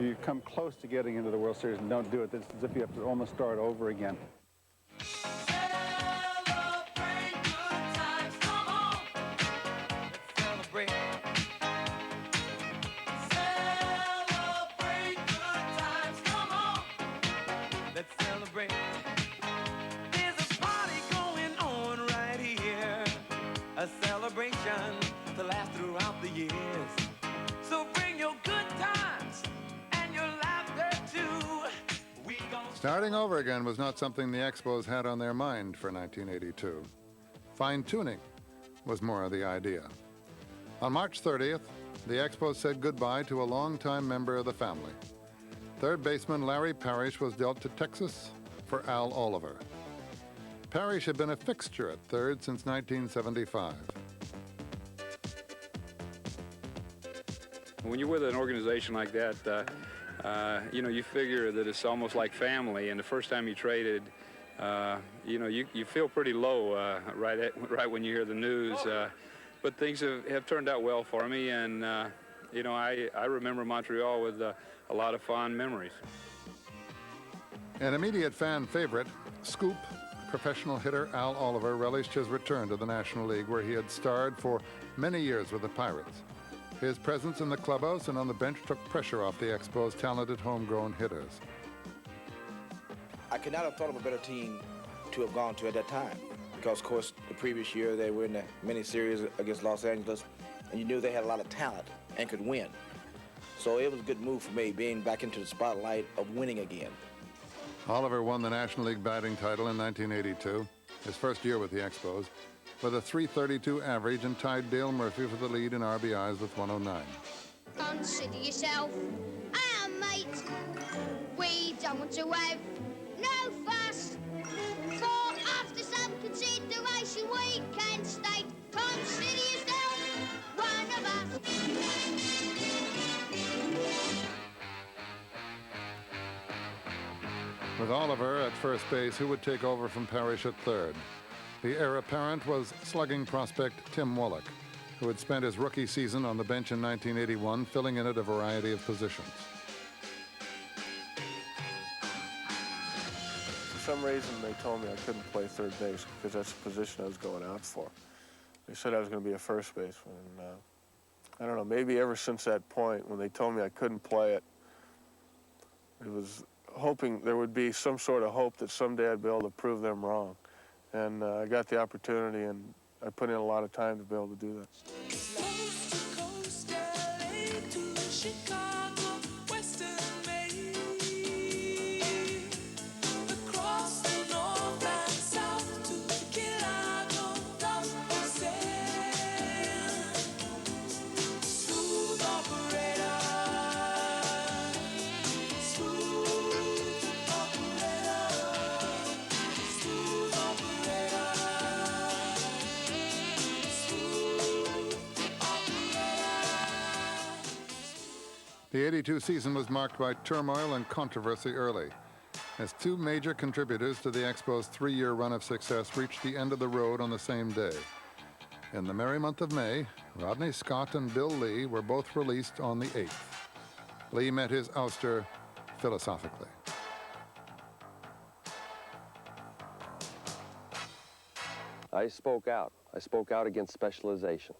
you come close to getting into the World Series and don't do it. It's as if you have to almost start over again. A celebration to last throughout the years. So bring your good times and your laughter too. Starting over again was not something the Expos had on their mind for 1982. Fine-tuning was more of the idea. On March 30th, the Expos said goodbye to a longtime member of the family. Third baseman Larry Parrish was dealt to Texas for Al Oliver. Parrish had been a fixture at third since 1975. When you're with an organization like that, you know, you figure that it's almost like family, and the first time you traded, you know, you feel pretty low right when you hear the news. But things have turned out well for me, and you know, I remember Montreal with a lot of fond memories. An immediate fan favorite, Scoop professional hitter Al Oliver relished his return to the National League, where he had starred for many years with the Pirates. His presence in the clubhouse and on the bench took pressure off the Expos' talented homegrown hitters. I could not have thought of a better team to have gone to at that time, because, of course, the previous year they were in the mini-series against Los Angeles, and you knew they had a lot of talent and could win. So it was a good move for me, being back into the spotlight of winning again. Oliver won the National League batting title in 1982, his first year with the Expos, with a .332 average, and tied Dale Murphy for the lead in RBIs with 109. Consider yourself our mate. We don't want to have no fuss. For after some consideration we can state, consider yourself one of us. With Oliver at first base, who would take over from Parrish at third? The heir apparent was slugging prospect Tim Wallach, who had spent his rookie season on the bench in 1981, filling in at a variety of positions. For some reason, they told me I couldn't play third base because that's the position I was going out for. They said I was going to be a first baseman. And, I don't know, maybe ever since that point when they told me I couldn't play it, it was hoping there would be some sort of hope that someday I'd be able to prove them wrong. And I got the opportunity, and I put in a lot of time to be able to do that. The 82 season was marked by turmoil and controversy early, as two major contributors to the Expos' three-year run of success reached the end of the road on the same day. In the merry month of May, Rodney Scott and Bill Lee were both released on the 8th. Lee met his ouster philosophically. I spoke out. I spoke out against specialization.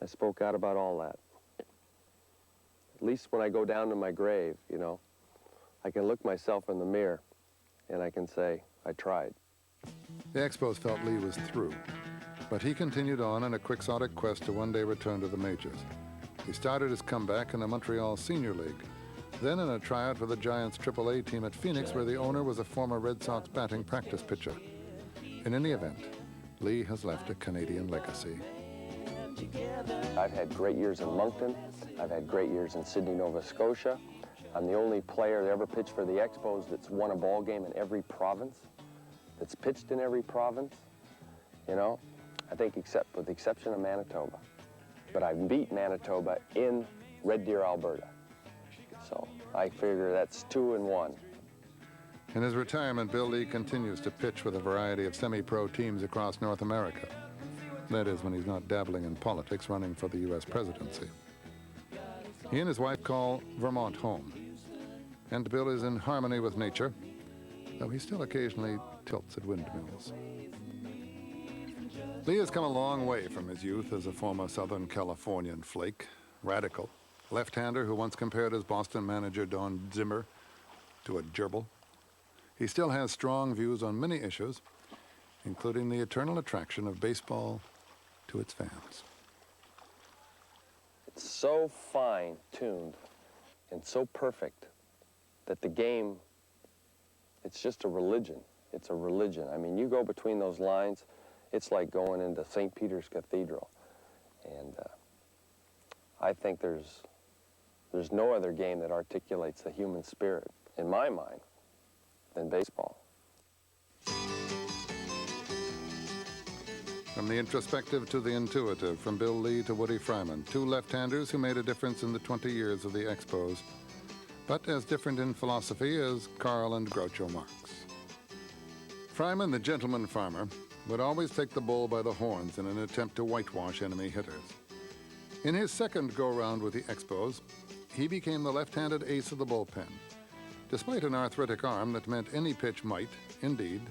I spoke out about all that. At least when I go down to my grave, you know, I can look myself in the mirror and I can say, I tried. The Expos felt Lee was through, but he continued on in a quixotic quest to one day return to the majors. He started his comeback in the Montreal Senior League, then in a tryout for the Giants' AAA team at Phoenix, where the owner was a former Red Sox batting practice pitcher. In any event, Lee has left a Canadian legacy. I've had great years in Moncton. I've had great years in Sydney, Nova Scotia. I'm the only player that ever pitched for the Expos that's won a ball game in every province, that's pitched in every province, you know, I think with the exception of Manitoba. But I've beat Manitoba in Red Deer, Alberta. So I figure that's 2 and 1. In his retirement, Bill Lee continues to pitch with a variety of semi-pro teams across North America. That is, when he's not dabbling in politics, running for the U.S. presidency. He and his wife call Vermont home. And Bill is in harmony with nature, though he still occasionally tilts at windmills. Lee has come a long way from his youth as a former Southern Californian flake, radical, left-hander who once compared his Boston manager Don Zimmer to a gerbil. He still has strong views on many issues, including the eternal attraction of baseball to its fans. It's so fine-tuned and so perfect that the game It's just a religion. It's a religion. I mean, you go between those lines, it's like going into St. Peter's Cathedral. And I think there's no other game that articulates the human spirit, in my mind, than baseball. From the introspective to the intuitive, from Bill Lee to Woody Fryman, two left-handers who made a difference in the 20 years of the Expos, but as different in philosophy as Carl and Groucho Marx. Fryman, the gentleman farmer, would always take the bull by the horns in an attempt to whitewash enemy hitters. In his second go-round with the Expos, he became the left-handed ace of the bullpen, despite an arthritic arm that meant any pitch might, indeed,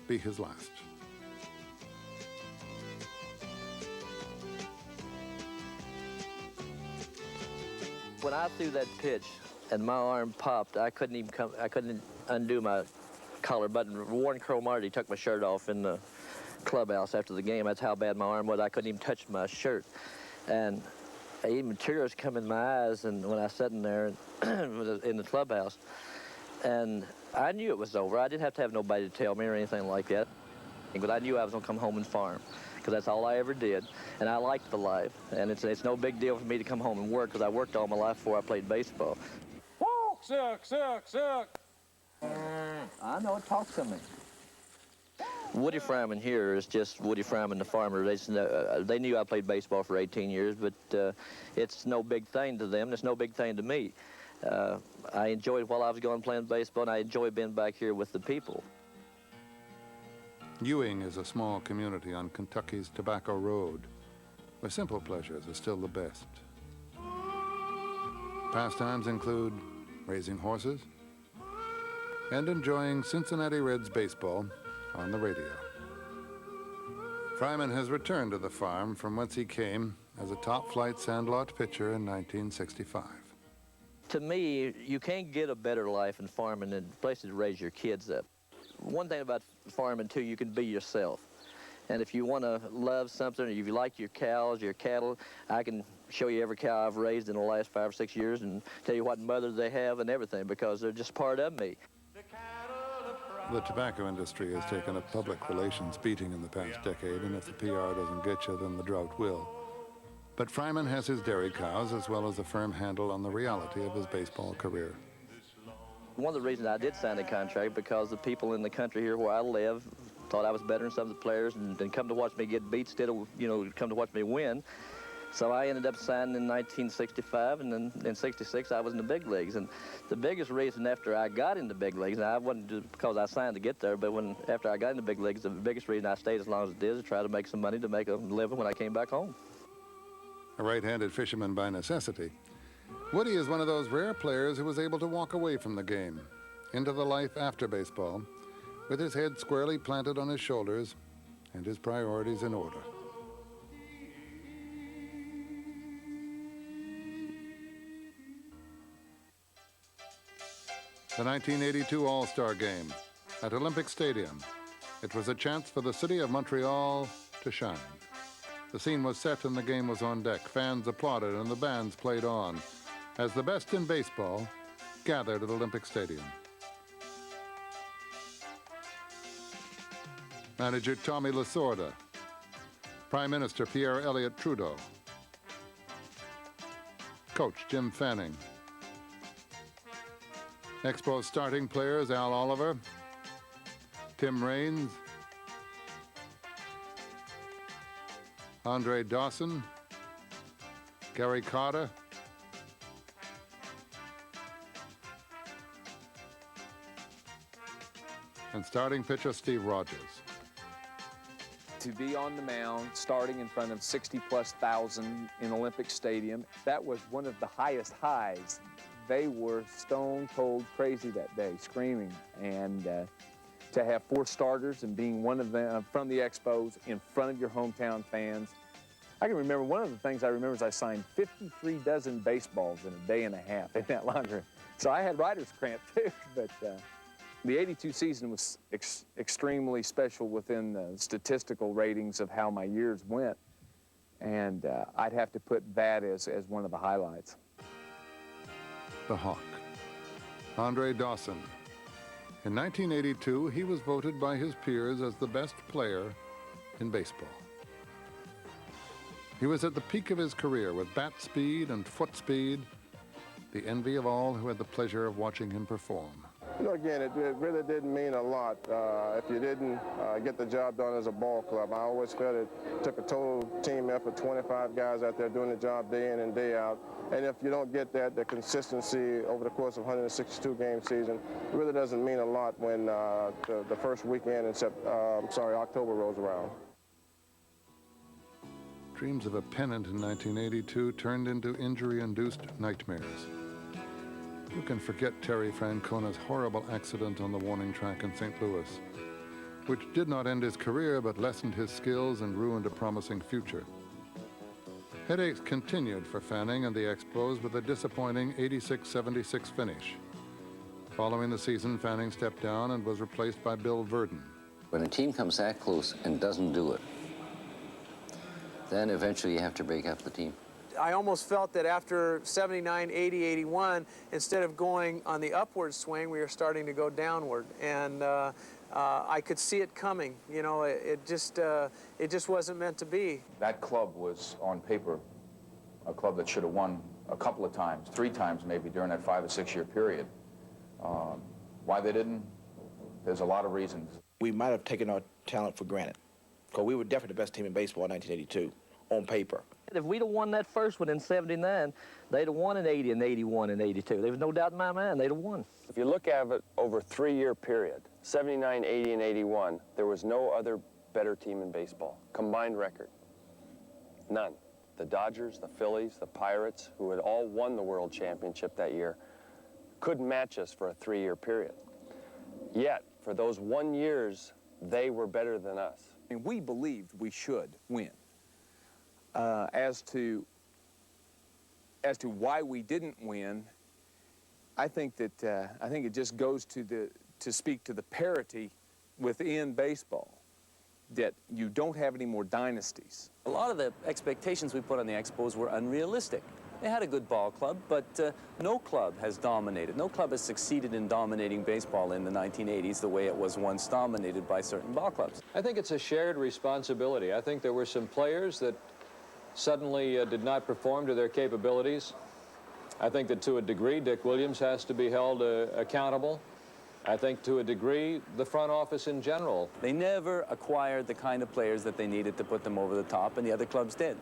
be his last. When I threw that pitch and my arm popped, I couldn't undo my collar button. Warren Cromartie took my shirt off in the clubhouse after the game. That's how bad my arm was. I couldn't even touch my shirt. And even tears come in my eyes and when I sat in there in the clubhouse. And I knew it was over. I didn't have to have nobody to tell me or anything like that. But I knew I was going to come home and farm, because that's all I ever did. And I liked the life. And it's no big deal for me to come home and work, because I worked all my life before I played baseball. Walk, suck. I know, talk to me. Woody Fryman here is just Woody Fryman, the farmer. They knew I played baseball for 18 years, but it's no big thing to them. It's no big thing to me. I enjoyed while I was going playing baseball, and I enjoy being back here with the people. Ewing is a small community on Kentucky's Tobacco Road, where simple pleasures are still the best. Pastimes include raising horses and enjoying Cincinnati Reds baseball on the radio. Fryman has returned to the farm from whence he came as a top-flight sandlot pitcher in 1965. To me, you can't get a better life in farming than places to raise your kids up. One thing about farming, too, you can be yourself. And if you want to love something, or if you like your cows, your cattle, I can show you every cow I've raised in the last 5 or 6 years and tell you what mothers they have and everything, because they're just part of me. The tobacco industry has taken a public relations beating in the past decade, and if the PR doesn't get you, then the drought will. But Fryman has his dairy cows as well as a firm handle on the reality of his baseball career. One of the reasons I did sign the contract, because the people in the country here where I live thought I was better than some of the players and come to watch me get beat instead of, come to watch me win. So I ended up signing in 1965, and then in 66 I was in the big leagues. And the biggest reason after I got in the big leagues, and I wasn't just because I signed to get there, but after I got in the big leagues, the biggest reason I stayed as long as it did is to try to make some money to make a living when I came back home. A right-handed fisherman by necessity, Woody is one of those rare players who was able to walk away from the game into the life after baseball with his head squarely planted on his shoulders and his priorities in order. The 1982 All-Star Game at Olympic Stadium. It was a chance for the city of Montreal to shine. The scene was set and the game was on deck. Fans applauded and the bands played on as the best in baseball gathered at Olympic Stadium. Manager Tommy Lasorda, Prime Minister Pierre Elliott Trudeau, Coach Jim Fanning, Expos starting players Al Oliver, Tim Raines, Andre Dawson, Gary Carter, and starting pitcher Steve Rogers. To be on the mound, starting in front of 60+ thousand in Olympic Stadium, that was one of the highest highs. They were stone cold crazy that day, screaming. And to have 4 starters and being one of them from the Expos in front of your hometown fans. I can remember one of the things I remember is I signed 53 dozen baseballs in a day and a half in that locker room. So I had writer's cramp too, but the 82 season was extremely special within the statistical ratings of how my years went. And I'd have to put that as one of the highlights. The Hawk, Andre Dawson, In 1982, he was voted by his peers as the best player in baseball. He was at the peak of his career with bat speed and foot speed, the envy of all who had the pleasure of watching him perform. You know, again, it really didn't mean a lot if you didn't get the job done as a ball club. I always felt it took a total team effort, 25 guys out there doing the job day in and day out. And if you don't get that, the consistency over the course of 162-game season, it really doesn't mean a lot when the first weekend in October rolls around. Dreams of a pennant in 1982 turned into injury-induced nightmares. Who can forget Terry Francona's horrible accident on the warning track in St. Louis, which did not end his career but lessened his skills and ruined a promising future. Headaches continued for Fanning and the Expos with a disappointing 86-76 finish. Following the season, Fanning stepped down and was replaced by Bill Verdon. When a team comes that close and doesn't do it, then eventually you have to break up the team. I almost felt that after 79, 80, 81, instead of going on the upward swing, we were starting to go downward. And I could see it coming. You know, it just wasn't meant to be. That club was, on paper, a club that should have won a couple of times, 3 times maybe, during that 5 or 6 year period. Why they didn't, there's a lot of reasons. We might have taken our talent for granted, because we were definitely the best team in baseball in 1982, on paper. If we'd have won that first one in 79, they'd have won in 80 and 81 and 82. There was no doubt in my mind they'd have won. If you look at it over a 3-year period, 79, 80, and 81, there was no other better team in baseball. Combined record. None. The Dodgers, the Phillies, the Pirates, who had all won the World Championship that year, couldn't match us for a 3-year period. Yet, for those 1 years, they were better than us. And we believed we should win. As to why we didn't win, I think it just goes to speak to the parity within baseball, that you don't have any more dynasties. A lot of the expectations we put on the Expos were unrealistic. They had a good ball club, but no club has dominated. No club has succeeded in dominating baseball in the 1980s the way it was once dominated by certain ball clubs. I think it's a shared responsibility. I think there were some players that suddenly did not perform to their capabilities. I think that to a degree, Dick Williams has to be held accountable. I think to a degree, the front office in general. They never acquired the kind of players that they needed to put them over the top, and the other clubs did.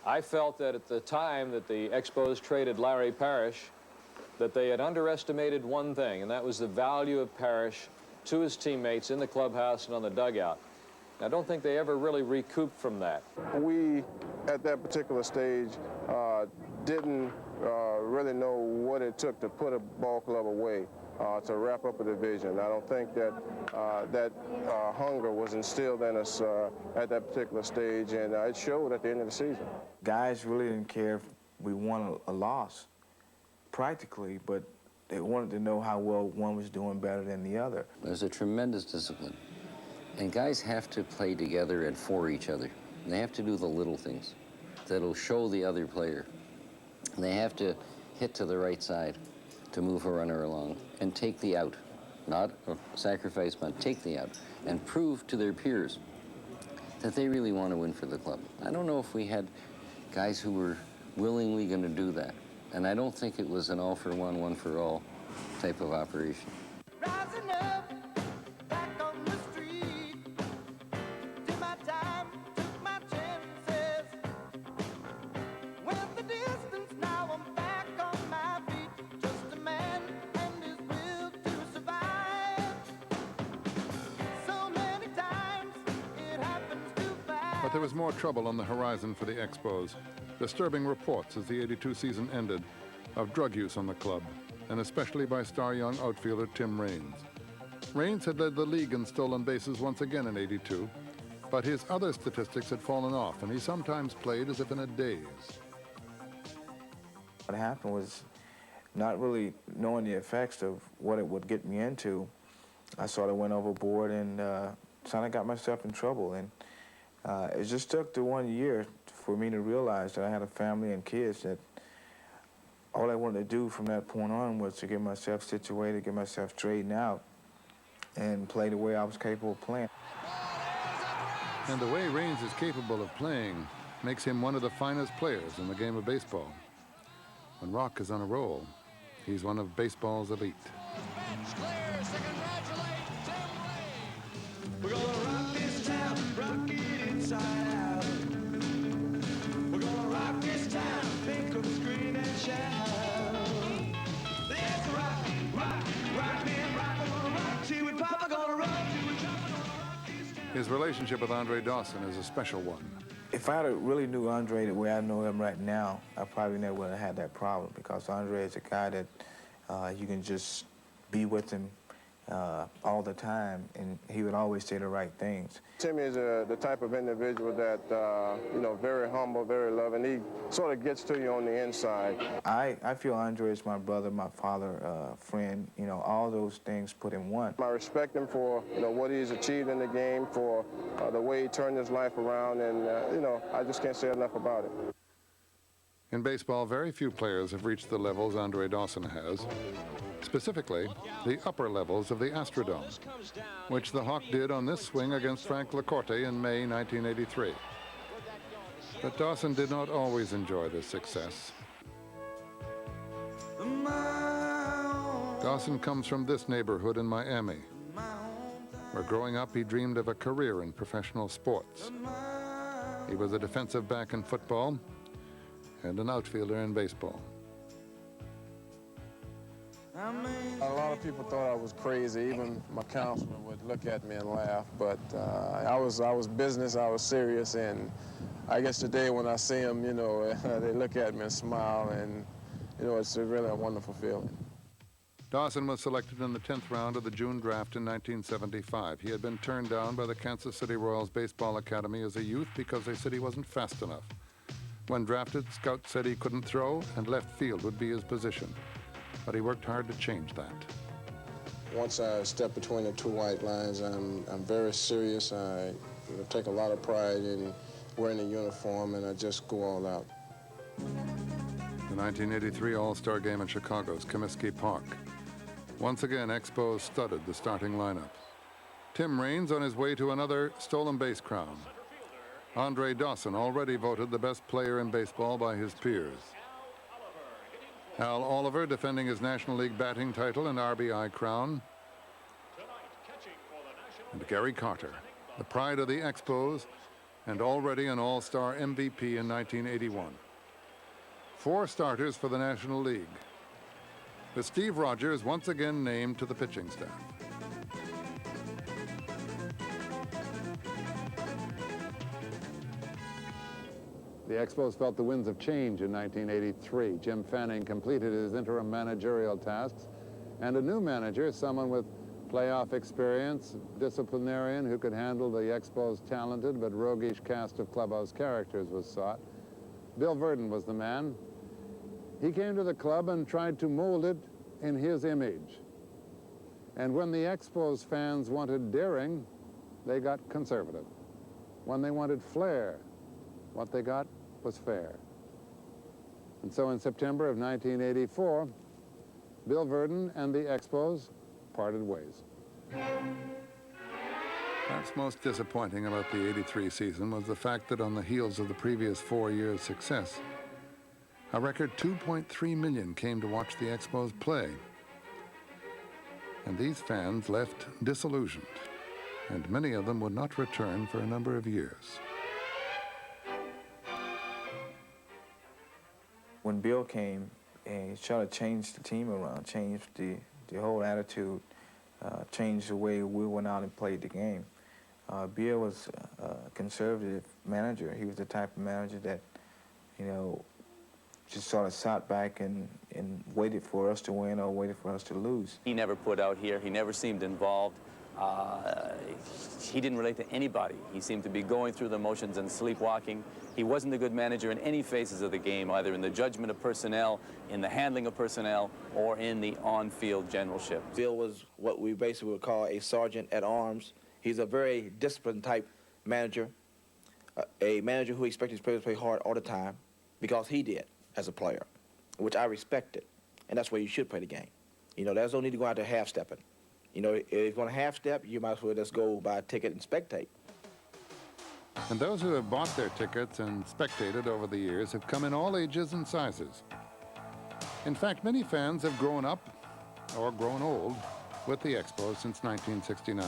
I felt that at the time that the Expos traded Larry Parrish, that they had underestimated one thing, and that was the value of Parrish to his teammates in the clubhouse and on the dugout. I don't think they ever really recouped from that. We, at that particular stage, didn't really know what it took to put a ball club away, to wrap up a division. I don't think that that hunger was instilled in us at that particular stage, and it showed at the end of the season. Guys really didn't care if we won a loss, practically, but they wanted to know how well one was doing better than the other. There's a tremendous discipline. And guys have to play together and for each other. And they have to do the little things that'll show the other player. And they have to hit to the right side to move a runner along and take the out. Not a sacrifice, but take the out. And prove to their peers that they really want to win for the club. I don't know if we had guys who were willingly going to do that. And I don't think it was an all for one, one for all type of operation. Rising up, back on the street, did my time, took my chances. Went the distance, now I'm back on my feet. Just a man and his will to survive. So many times it happens too fast. But there was more trouble on the horizon for the Expos. Disturbing reports as the 82 season ended of drug use on the club, and especially by star young outfielder Tim Raines. Raines had led the league in stolen bases once again in 82, but his other statistics had fallen off, and he sometimes played as if in a daze. What happened was, not really knowing the effects of what it would get me into, I sort of went overboard and kind of got myself in trouble. And it just took the 1 year for me to realize that I had a family and kids, that all I wanted to do from that point on was to get myself situated, get myself straightened out, and play the way I was capable of playing. And the way Raines is capable of playing makes him one of the finest players in the game of baseball. When Rock is on a roll, he's one of baseball's elite. We're gonna rock this town, rock it inside out. We're gonna rock this town, think of scream and shout. Let's rock, rock, rock, man, rock. We're gonna rock till we pop, we're gonna rock till we jump, we're gonna rock this town. His relationship with Andre Dawson is a special one. If I had really knew Andre the way I know him right now, I probably never would have had that problem, because Andre is a guy that you can just be with him all the time, and he would always say the right things. Timmy is the type of individual that, you know, very humble, very loving. He sort of gets to you on the inside. I feel Andre is my brother, my father, friend, you know, all those things put in one. I respect him for, you know, what he's achieved in the game, for the way he turned his life around, and, you know, I just can't say enough about it. In baseball, very few players have reached the levels Andre Dawson has, specifically the upper levels of the Astrodome, which the Hawk did on this swing against Frank LaCorte in May 1983. But Dawson did not always enjoy this success. Dawson comes from this neighborhood in Miami, where growing up he dreamed of a career in professional sports. He was a defensive back in football and an outfielder in baseball. A lot of people thought I was crazy. Even my counselor would look at me and laugh. But I was business. I was serious. And I guess today when I see them, you know, they look at me and smile. And, you know, it's really a wonderful feeling. Dawson was selected in the 10th round of the June draft in 1975. He had been turned down by the Kansas City Royals Baseball Academy as a youth because they said he wasn't fast enough. When drafted, scouts said he couldn't throw and left field would be his position. But he worked hard to change that. Once I step between the two white lines, I'm very serious. I take a lot of pride in wearing a uniform, and I just go all out. The 1983 All-Star Game in Chicago's Comiskey Park. Once again, Expos studded the starting lineup. Tim Raines on his way to another stolen base crown. Andre Dawson, already voted the best player in baseball by his peers. Al Oliver defending his National League batting title and RBI crown. And Gary Carter, the pride of the Expos and already an All-Star MVP in 1981. 4 starters for the National League, with Steve Rogers once again named to the pitching staff. The Expos felt the winds of change in 1983. Jim Fanning completed his interim managerial tasks, and a new manager, someone with playoff experience, disciplinarian who could handle the Expos' talented but roguish cast of clubhouse characters, was sought. Bill Verdon was the man. He came to the club and tried to mold it in his image. And when the Expos fans wanted daring, they got conservative. When they wanted flair, what they got was fair. And so in September of 1984, Bill Verdon and the Expos parted ways. Perhaps most disappointing about the '83 season was the fact that on the heels of the previous 4 years' success, a record 2.3 million came to watch the Expos play. And these fans left disillusioned, and many of them would not return for a number of years. When Bill came, he tried to change the team around, change the whole attitude, change the way we went out and played the game. Bill was a conservative manager. He was the type of manager that, you know, just sort of sat back and waited for us to win or waited for us to lose. He never put out here. He never seemed involved. He didn't relate to anybody. He seemed to be going through the motions and sleepwalking. He wasn't a good manager in any phases of the game, either in the judgment of personnel, in the handling of personnel, or in the on-field generalship. Bill was what we basically would call a sergeant at arms. He's a very disciplined type manager, a manager who expected his players to play hard all the time, because he did as a player, which I respected. And that's where you should play the game. You know, there's no need to go out there half-stepping. You know, if you want a half step, you might as well just go buy a ticket and spectate. And those who have bought their tickets and spectated over the years have come in all ages and sizes. In fact, many fans have grown up or grown old with the Expos since 1969.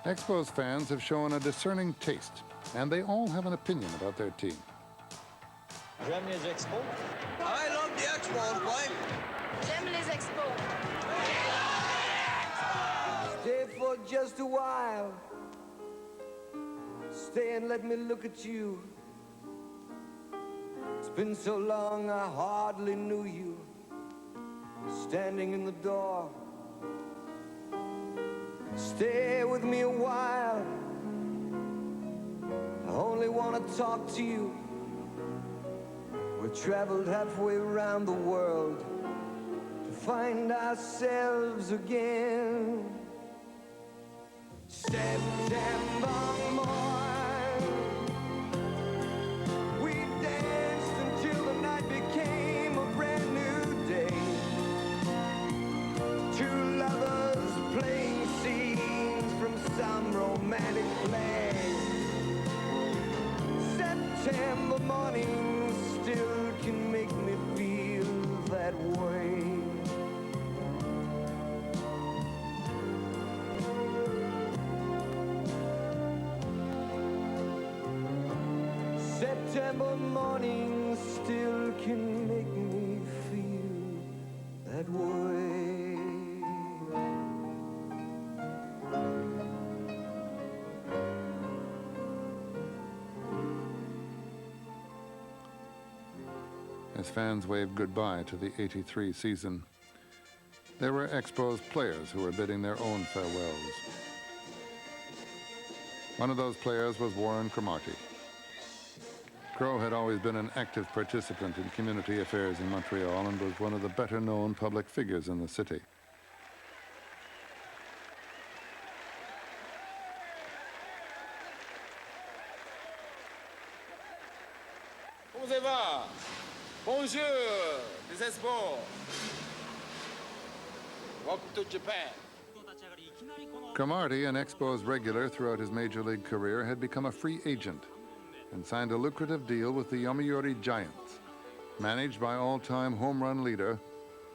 Expos fans have shown a discerning taste, and they all have an opinion about their team. J'aime les Expos. I love the Expos, boy. J'aime les Expos. Stay for just a while. Stay and let me look at you. It's been so long I hardly knew you. Standing in the door. Stay with me a while. I only want to talk to you. We traveled halfway around the world to find ourselves again. September morn, we danced until the night became a brand new day. Two lovers playing scenes from some romantic play. September morning still can make me feel that way. September morning still can make me feel that way. As fans waved goodbye to the '83 season, there were Expos players who were bidding their own farewells. One of those players was Warren Cromartie. Crow had always been an active participant in community affairs in Montreal and was one of the better-known public figures in the city. Comment ça va? Bonjour, les Expos. Welcome to Japan. Cromartie, an Expos regular throughout his major league career, had become a free agent and signed a lucrative deal with the Yomiuri Giants, managed by all-time home run leader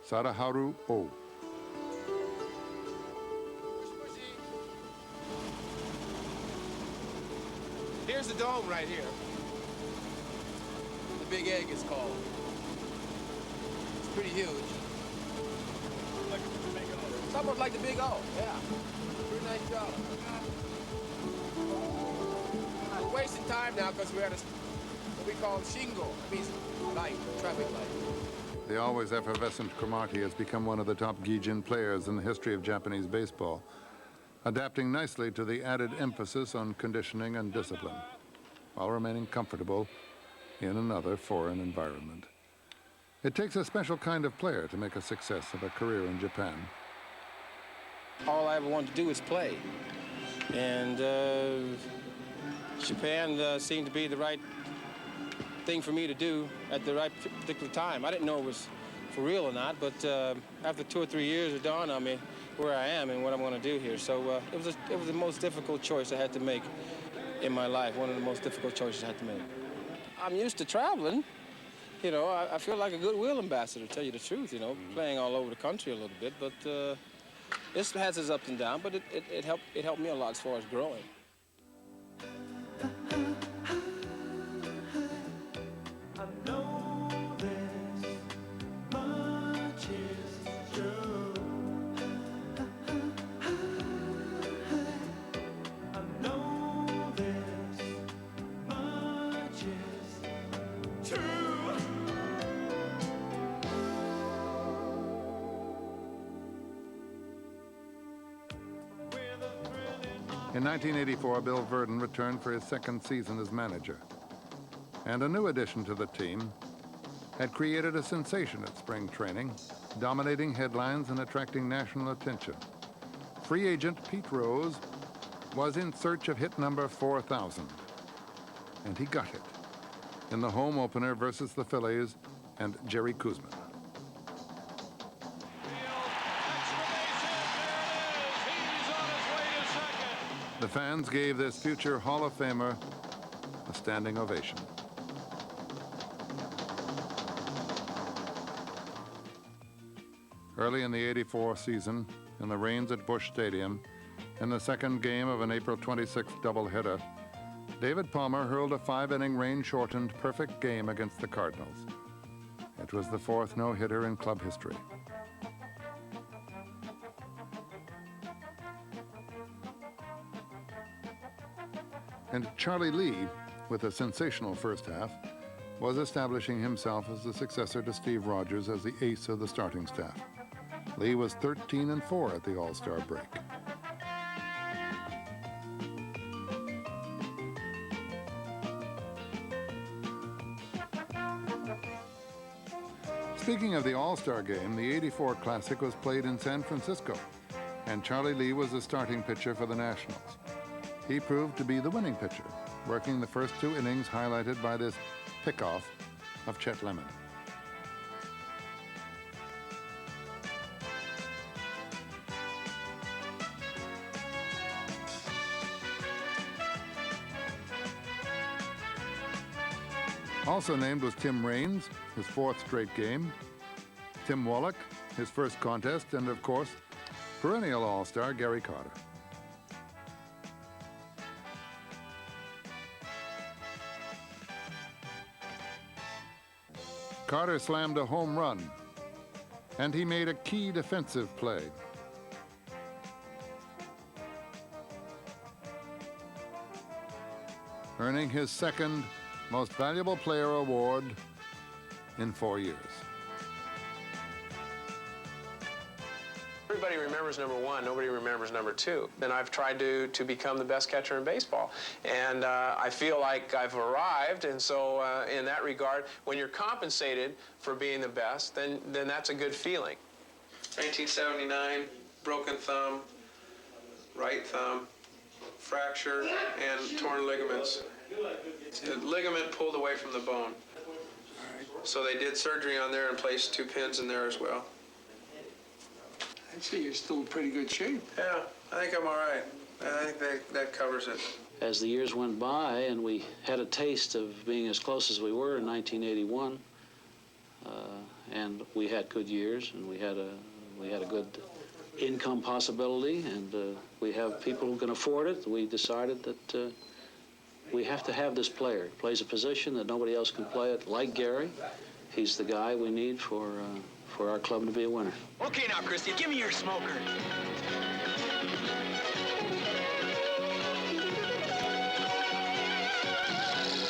Sadaharu Oh. Here's the dome right here. The Big Egg is called. It's pretty huge. Like the Big O. It's almost like the Big O, yeah. Pretty nice job. We're wasting time now because we're at what we call shingo. It means light, traffic light. The always effervescent Cromartie has become one of the top Gaijin players in the history of Japanese baseball, adapting nicely to the added emphasis on conditioning and discipline, while remaining comfortable in another foreign environment. It takes a special kind of player to make a success of a career in Japan. All I ever wanted to do is play. And Japan seemed to be the right thing for me to do at the right particular time. I didn't know it was for real or not, but after 2 or 3 years, it dawned on me where I am and what I'm going to do here. So it was the most difficult choice I had to make in my life, one of the most difficult choices I had to make. I'm used to traveling. You know, I feel like a goodwill ambassador, to tell you the truth, you know, playing all over the country a little bit, but this has its ups and downs, but it helped me a lot as far as growing. In 1984, Bill Verdon returned for his second season as manager. And a new addition to the team had created a sensation at spring training, dominating headlines and attracting national attention. Free agent Pete Rose was in search of hit number 4,000. And he got it in the home opener versus the Phillies and Jerry Koosman. Extra base hit. The fans gave this future Hall of Famer a standing ovation. Early in the '84 season, in the rains at Busch Stadium, in the second game of an April 26th doubleheader, David Palmer hurled a 5-inning rain-shortened perfect game against the Cardinals. It was the fourth no-hitter in club history. And Charlie Lee, with a sensational first half, was establishing himself as the successor to Steve Rogers as the ace of the starting staff. Lee was 13-4 at the All-Star break. Speaking of the All-Star game, the '84 Classic was played in San Francisco, and Charlie Lee was the starting pitcher for the Nationals. He proved to be the winning pitcher, working the first 2 innings highlighted by this pickoff of Chet Lemon. Also named was Tim Raines, his 4th straight game, Tim Wallach, his first contest, and of course, perennial All-Star Gary Carter. Carter slammed a home run, and he made a key defensive play. Earning his second Most Valuable Player award in 4 years. Everybody remembers number 1, nobody remembers number 2. And I've tried to become the best catcher in baseball. And I feel like I've arrived, and so in that regard, when you're compensated for being the best, then that's a good feeling. 1979, broken thumb, right thumb, fracture, and torn ligaments. The ligament pulled away from the bone. So they did surgery on there and placed 2 pins in there as well. I'd say you're still in pretty good shape. Yeah, I think I'm all right. I think that covers it. As the years went by and we had a taste of being as close as we were in 1981, and we had good years, and we had a good income possibility, and we have people who can afford it. We decided that we have to have this player. He plays a position that nobody else can play it, like Gary. He's the guy we need for our club to be a winner. Okay now, Christy, give me your smoker.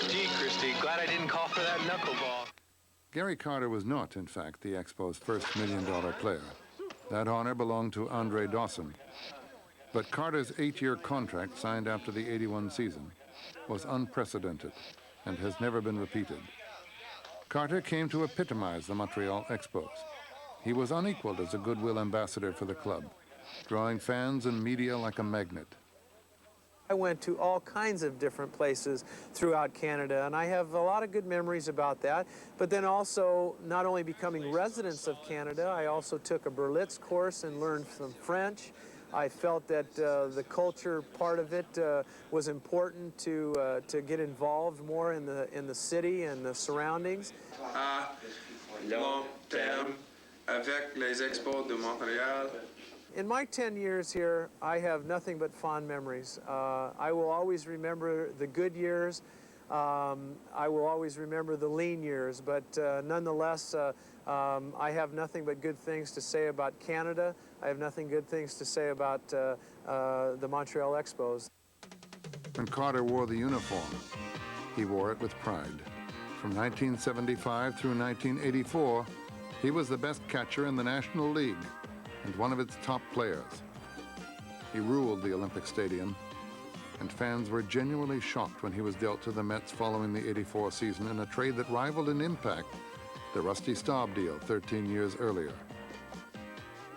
Gee, Christy, glad I didn't call for that knuckleball. Gary Carter was not, in fact, the Expos' first $1 million player. That honor belonged to Andre Dawson. But Carter's 8-year contract, signed after the '81 season, was unprecedented and has never been repeated. Carter came to epitomize the Montreal Expos. He was unequaled as a goodwill ambassador for the club, drawing fans and media like a magnet. I went to all kinds of different places throughout Canada, and I have a lot of good memories about that. But then also, not only becoming residents of Canada, I also took a Berlitz course and learned some French. I felt that the culture part of it was important to get involved more in the city and the surroundings. Long terme avec les Expos de Montreal. In my 10 years here, I have nothing but fond memories. I will always remember the good years. I will always remember the lean years, but nonetheless, I have nothing but good things to say about Canada. I have nothing good things to say about the Montreal Expos. When Carter wore the uniform, he wore it with pride. From 1975 through 1984, he was the best catcher in the National League and one of its top players. He ruled the Olympic Stadium, and fans were genuinely shocked when he was dealt to the Mets following the '84 season in a trade that rivaled in impact the Rusty Staub deal 13 years earlier.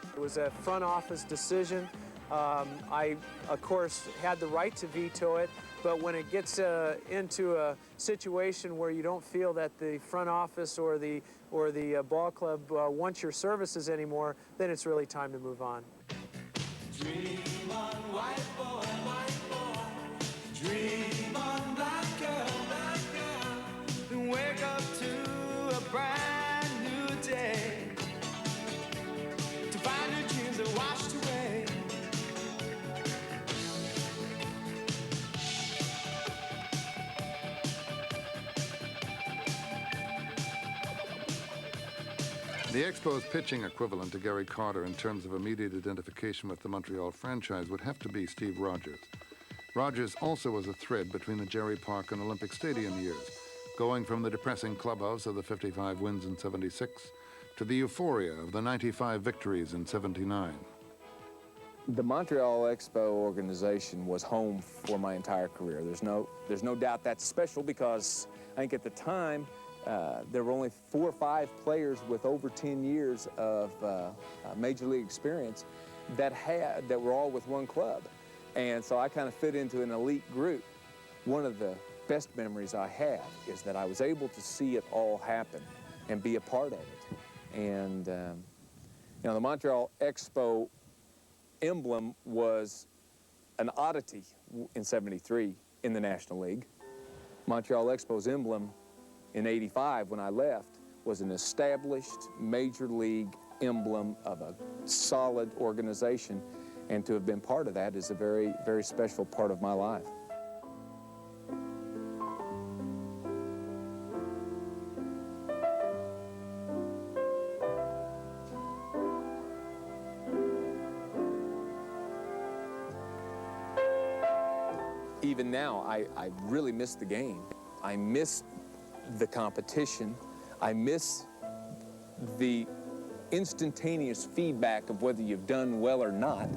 It was a front office decision. I, of course, had the right to veto it, but when it gets into a situation where you don't feel that the front office or the ball club wants your services anymore, then it's really time to move on. Dream on, white boy, white boy. Dream on, black girl, and wake up to a brand new day, to find your dreams are washed away. The Expos' pitching equivalent to Gary Carter in terms of immediate identification with the Montreal franchise would have to be Steve Rogers. Rogers also was a thread between the Jerry Park and Olympic Stadium years, going from the depressing clubhouse of the 55 wins in '76 to the euphoria of the 95 victories in '79. The Montreal Expo organization was home for my entire career. There's no doubt that's special because I think at the time there were only 4 or 5 players with over 10 years of major league experience that were all with one club. And so I kind of fit into an elite group. One of the best memories I have is that I was able to see it all happen and be a part of it. And you know, the Montreal Expo emblem was an oddity in '73 in the National League. Montreal Expo's emblem in '85 when I left was an established major league emblem of a solid organization, and to have been part of that is a very, very special part of my life. Even now, I really miss the game. I miss the competition. I miss the instantaneous feedback of whether you've done well or not.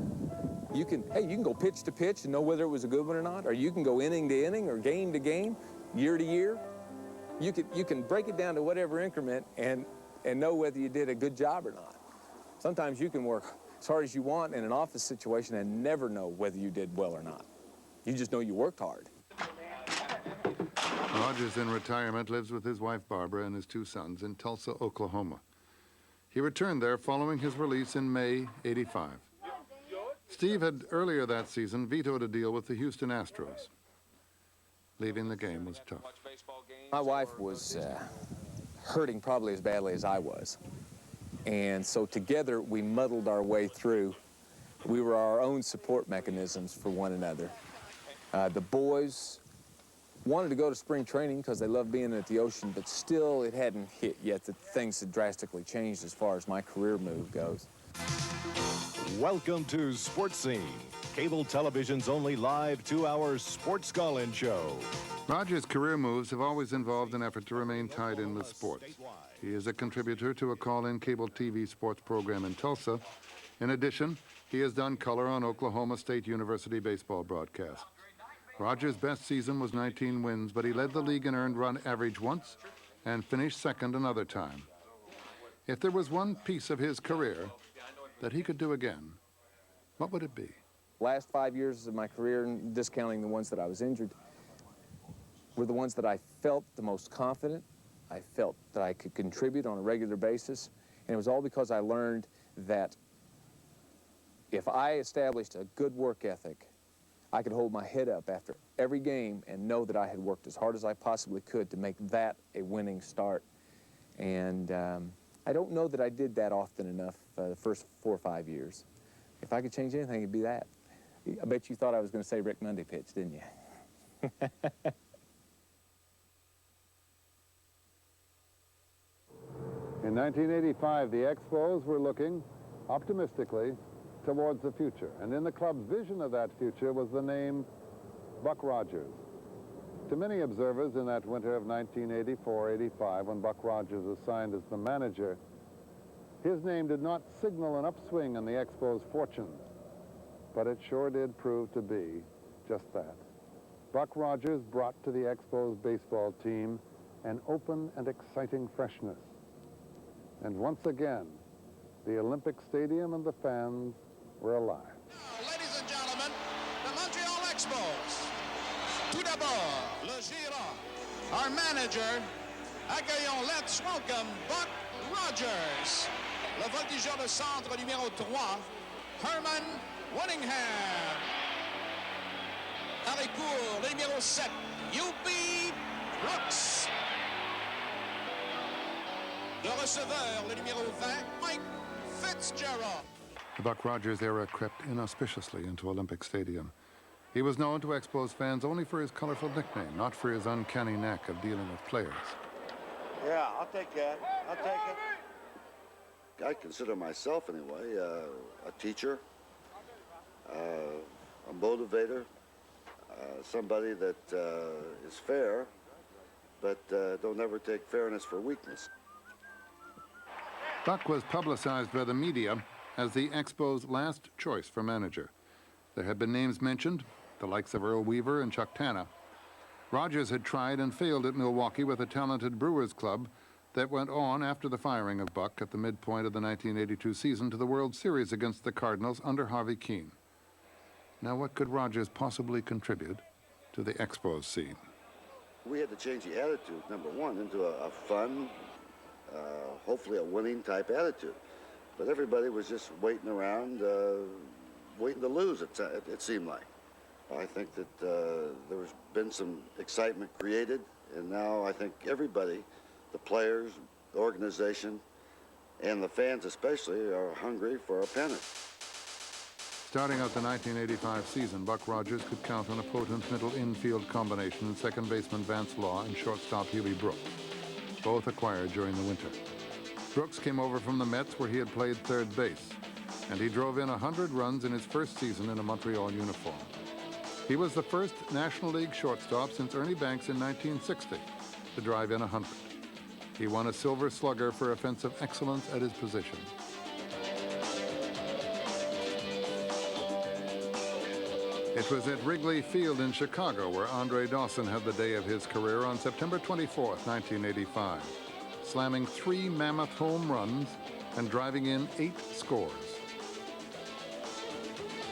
You can go pitch to pitch and know whether it was a good one or not, or you can go inning to inning or game to game, year to year. You can break it down to whatever increment and know whether you did a good job or not. Sometimes you can work as hard as you want in an office situation and never know whether you did well or not. You just know you worked hard. Rogers, in retirement, lives with his wife Barbara and his 2 sons in Tulsa, Oklahoma. He returned there following his release in May '85. Steve had earlier that season vetoed a deal with the Houston Astros. Leaving the game was tough. My wife was hurting probably as badly as I was. And so together we muddled our way through. We were our own support mechanisms for one another. The boys wanted to go to spring training because they loved being at the ocean, but still it hadn't hit yet that things had drastically changed as far as my career move goes. Welcome to Sports Scene, cable television's only live 2-hour sports call-in show. Rogers' career moves have always involved an effort to remain tied in with sports. He is a contributor to a call-in cable TV sports program in Tulsa. In addition, he has done color on Oklahoma State University baseball broadcast. Rogers' best season was 19 wins, but he led the league in earned run average once and finished second another time. If there was one piece of his career that he could do again, what would it be? Last 5 years of my career, discounting the ones that I was injured, were the ones that I felt the most confident. I felt that I could contribute on a regular basis, and it was all because I learned that if I established a good work ethic, I could hold my head up after every game and know that I had worked as hard as I possibly could to make that a winning start. And I don't know that I did that often enough the first 4 or 5 years. If I could change anything, it'd be that. I bet you thought I was going to say Rick Monday pitch, didn't you? In 1985, the Expos were looking optimistically towards the future, and in the club's vision of that future was the name Buck Rogers. To many observers in that winter of 1984-85, when Buck Rogers was signed as the manager, his name did not signal an upswing in the Expos' fortunes, but it sure did prove to be just that. Buck Rogers brought to the Expos baseball team an open and exciting freshness. And once again, the Olympic Stadium and the fans were alive. Ladies and gentlemen, the Montreal Expos. Tout d'abord, le gérant, our manager. Accueillons Let's welcome Buck Rogers. Le voltigeur de centre numéro 3, Herman Winningham. Allez pour le numéro 7, Youpi Brooks. Le receveur, le numéro 20, Mike Fitzgerald. The Buck Rogers era crept inauspiciously into Olympic Stadium. He was known to Expos fans only for his colorful nickname, not for his uncanny knack of dealing with players. Yeah, I'll take that. I'll take it. I consider myself, anyway, a teacher, a motivator, somebody that is fair, but don't ever take fairness for weakness. Buck was publicized by the media as the Expos' last choice for manager. There had been names mentioned, the likes of Earl Weaver and Chuck Tanner. Rogers had tried and failed at Milwaukee with a talented Brewers club that went on after the firing of Buck at the midpoint of the 1982 season to the World Series against the Cardinals under Harvey Keene. Now, what could Rogers possibly contribute to the Expos scene? We had to change the attitude, number one, into a fun, hopefully a winning type attitude. But everybody was just waiting around, waiting to lose, it seemed like. I think that there's been some excitement created, and now I think everybody, the players, the organization, and the fans especially, are hungry for a pennant. Starting out the 1985 season, Buck Rogers could count on a potent middle infield combination, second baseman Vance Law and shortstop Huey Brooks, both acquired during the winter. Brooks came over from the Mets, where he had played third base, and he drove in 100 runs in his first season in a Montreal uniform. He was the first National League shortstop since Ernie Banks in 1960 to drive in 100. He won a Silver Slugger for offensive excellence at his position. It was at Wrigley Field in Chicago where Andre Dawson had the day of his career on September 24th, 1985, slamming 3 mammoth home runs and driving in 8 scores.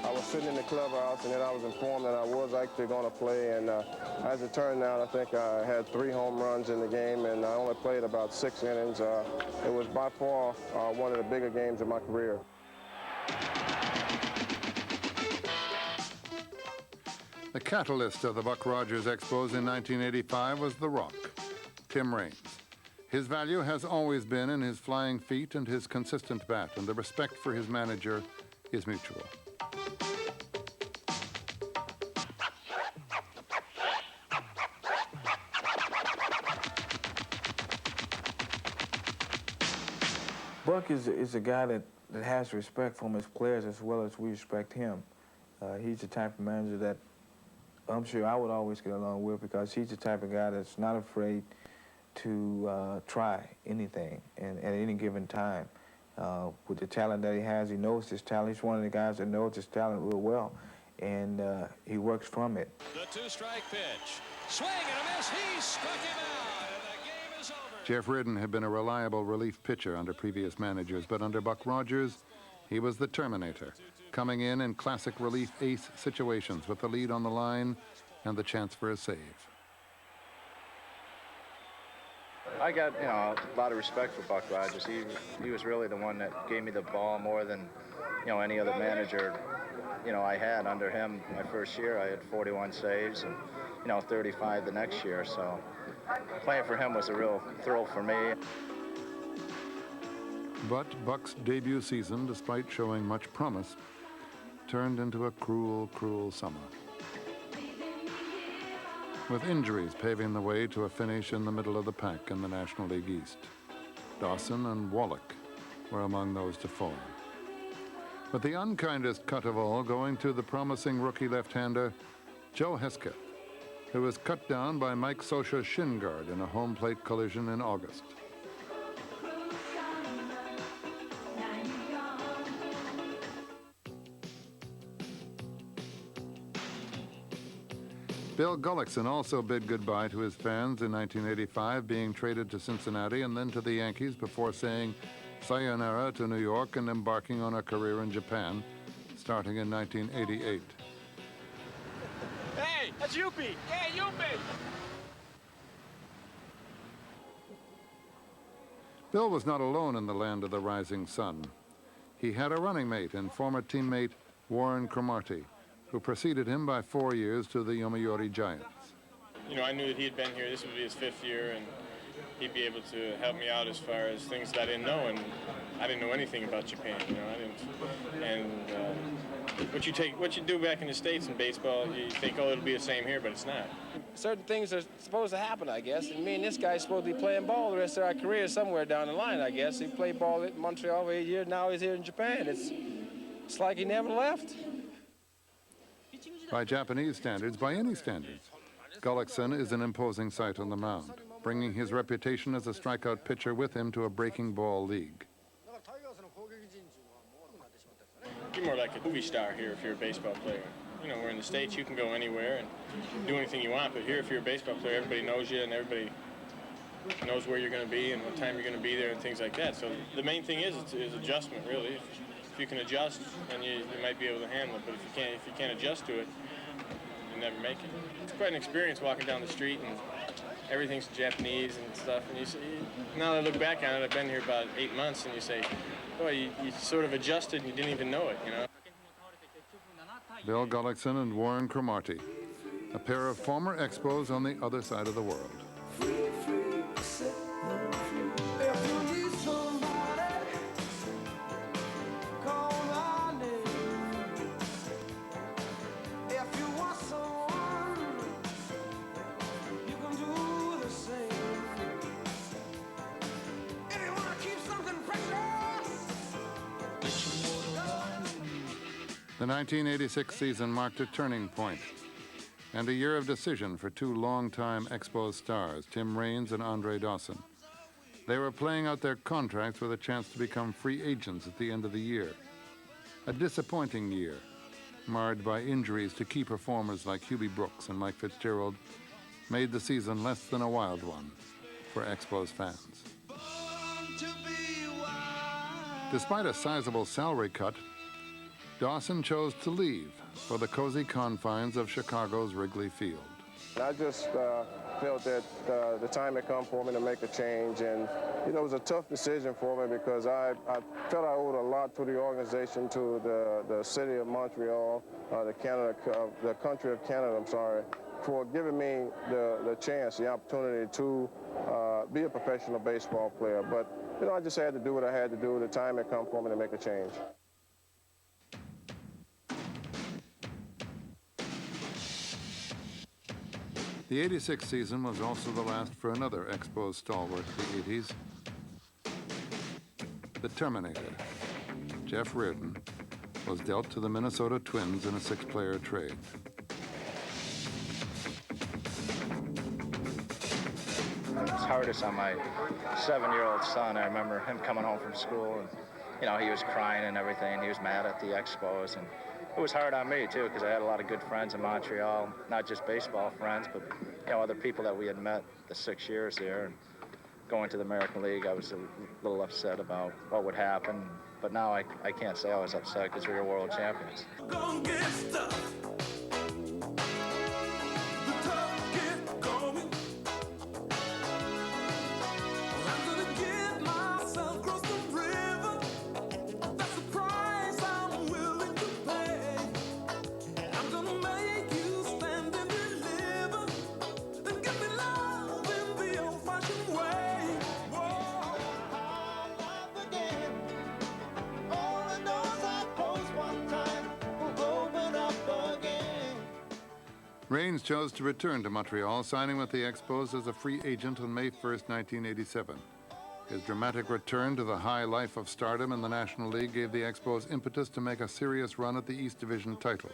I was sitting in the clubhouse, and then I was informed that I was actually going to play, and as it turned out, I think I had 3 home runs in the game, and I only played about 6 innings. It was by far one of the bigger games of my career. The catalyst of the Buck Rogers Expos in 1985 was The Rock, Tim Raines. His value has always been in his flying feet and his consistent bat, and the respect for his manager is mutual. Buck is a guy that has respect from his players as well as we respect him. He's the type of manager that I'm sure I would always get along with, because he's the type of guy that's not afraid to try anything and at any given time. With the talent that he has, he knows his talent. He's one of the guys that knows his talent real well, and he works from it. The 2-strike pitch. Swing and a miss. He struck him out, and the game is over. Jeff Ridden had been a reliable relief pitcher under previous managers, but under Buck Rogers, he was the Terminator, coming in classic relief ace situations with the lead on the line and the chance for a save. I got, a lot of respect for Buck Rogers. He was really the one that gave me the ball more than, any other manager, I had under him. My first year, I had 41 saves and, 35 the next year. So playing for him was a real thrill for me. But Buck's debut season, despite showing much promise, turned into a cruel, cruel summer, with injuries paving the way to a finish in the middle of the pack in the National League East. Dawson and Wallach were among those to fall. But the unkindest cut of all going to the promising rookie left-hander, Joe Hesketh, who was cut down by Mike Scioscia's shin guard in a home plate collision in August. Bill Gullickson also bid goodbye to his fans in 1985, being traded to Cincinnati and then to the Yankees before saying sayonara to New York and embarking on a career in Japan, starting in 1988. Hey, that's Youpi. Hey, Youpi. Bill was not alone in the land of the rising sun. He had a running mate and former teammate Warren Cromartie, who preceded him by 4 years to the Yomiuri Giants. You know, I knew that he had been here. This would be his 5th year, and he'd be able to help me out as far as things that I didn't know, and I didn't know anything about Japan. You know, I didn't. And what you do back in the States in baseball, you think, oh, it'll be the same here, but it's not. Certain things are supposed to happen, I guess. And me and this guy's supposed to be playing ball the rest of our career somewhere down the line, I guess. He played ball at Montreal for 8 years. Now he's here in Japan. It's like he never left. By Japanese standards, by any standards, Gullickson is an imposing sight on the mound, bringing his reputation as a strikeout pitcher with him to a breaking ball league. You're more like a movie star here if you're a baseball player. You know, we're in the States, you can go anywhere and do anything you want, but here if you're a baseball player, everybody knows you and everybody knows where you're going to be and what time you're going to be there and things like that. So the main thing is adjustment, really. If you can adjust, then you might be able to handle it, but if you can't adjust to it, you never make it. It's quite an experience walking down the street and everything's Japanese and stuff. And you see, now that I look back on it, I've been here about 8 months, and you say, boy, you sort of adjusted and you didn't even know it, you know. Bill Gullickson and Warren Cromartie, a pair of former Expos on the other side of the world. The 1986 season marked a turning point and a year of decision for two longtime Expos stars, Tim Raines and Andre Dawson. They were playing out their contracts with a chance to become free agents at the end of the year. A disappointing year, marred by injuries to key performers like Hubie Brooks and Mike Fitzgerald, made the season less than a wild one for Expos fans. Despite a sizable salary cut, Dawson chose to leave for the cozy confines of Chicago's Wrigley Field. I just felt that the time had come for me to make a change, and you know, it was a tough decision for me because I felt I owed a lot to the organization, to the city of Montreal, the country of Canada, I'm sorry, for giving me the chance, the opportunity to be a professional baseball player. But you know, I just had to do what I had to do. The time had come for me to make a change. The 86 season was also the last for another Expos stalwart of the 80s, the Terminator. Jeff Reardon was dealt to the Minnesota Twins in a 6-player trade. It was hardest on my 7-year-old son. I remember him coming home from school, and you know, he was crying and everything. He was mad at the Expos, and it was hard on me too because I had a lot of good friends in Montreal, not just baseball friends, but you know, other people that we had met the 6 years there. And going to the American League, I was a little upset about what would happen, but now I can't say I was upset because we were world champions. Raines chose to return to Montreal, signing with the Expos as a free agent on May 1st, 1987. His dramatic return to the high life of stardom in the National League gave the Expos impetus to make a serious run at the East Division title.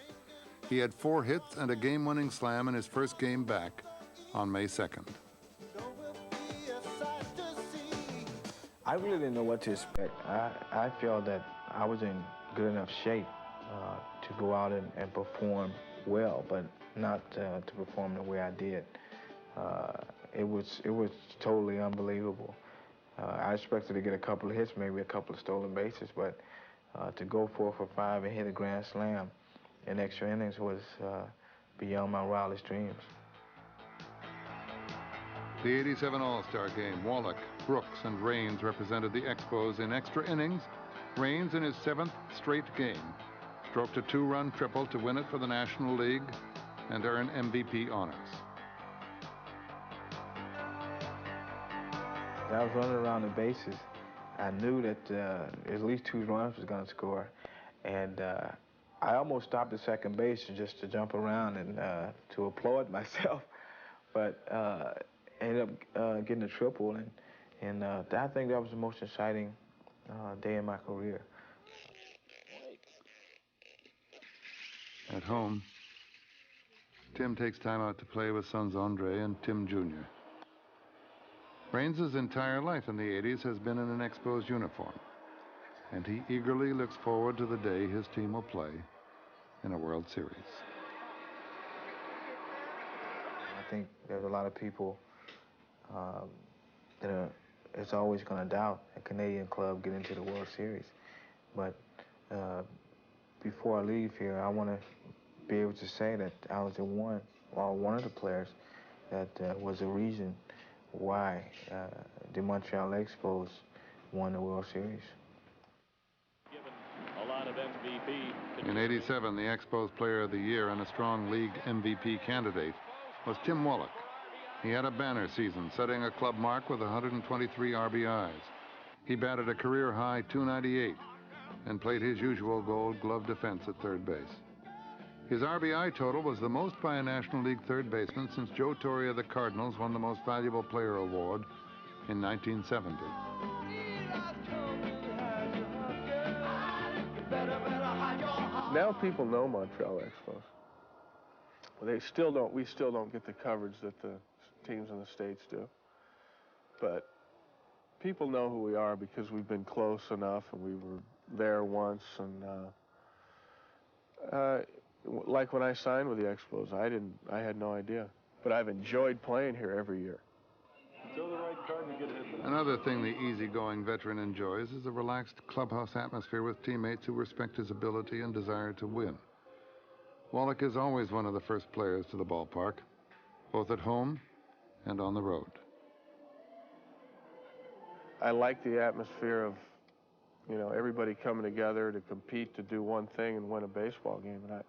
He had 4 hits and a game-winning slam in his first game back on May 2nd. I really didn't know what to expect. I felt that I was in good enough shape to go out and perform well, but not to perform the way I did. It was totally unbelievable. I expected to get a couple of hits, maybe a couple of stolen bases, but to go 4 for 5 and hit a grand slam in extra innings was beyond my wildest dreams. The 87 All-Star Game, Wallach, Brooks, and Raines represented the Expos in extra innings, Raines in his 7th straight game. stroked a 2-run triple to win it for the National League and earn MVP honors. I was running around the bases. I knew that at least 2 runs was going to score, and I almost stopped at second base just to jump around and to applaud myself, but ended up getting a triple, and I think that was the most exciting day in my career. At home, Tim takes time out to play with sons Andre and Tim Jr. Rains's entire life in the 80s has been in an Expos uniform, and he eagerly looks forward to the day his team will play in a World Series. I think there's a lot of people that is always going to doubt a Canadian club get into the World Series. But before I leave here, I want to be able to say that I was one of the players that was the reason why the Montreal Expos won the World Series. A lot of MVP. In '87, the Expos Player of the Year and a strong league MVP candidate was Tim Wallach. He had a banner season, setting a club mark with 123 RBIs. He batted a career-high .298 and played his usual Gold Glove defense at third base. His RBI total was the most by a National League third baseman since Joe Torre of the Cardinals won the Most Valuable Player award in 1970. Now people know Montreal Expos. Well, we still don't get the coverage that the teams in the States do. But people know who we are because we've been close enough and we were there once. And like when I signed with the Expos, I had no idea. But I've enjoyed playing here every year. Throw the right card and get hit. Another thing the easygoing veteran enjoys is a relaxed clubhouse atmosphere with teammates who respect his ability and desire to win. Wallach is always one of the first players to the ballpark, both at home and on the road. I like the atmosphere of, everybody coming together to compete to do one thing and win a baseball game. And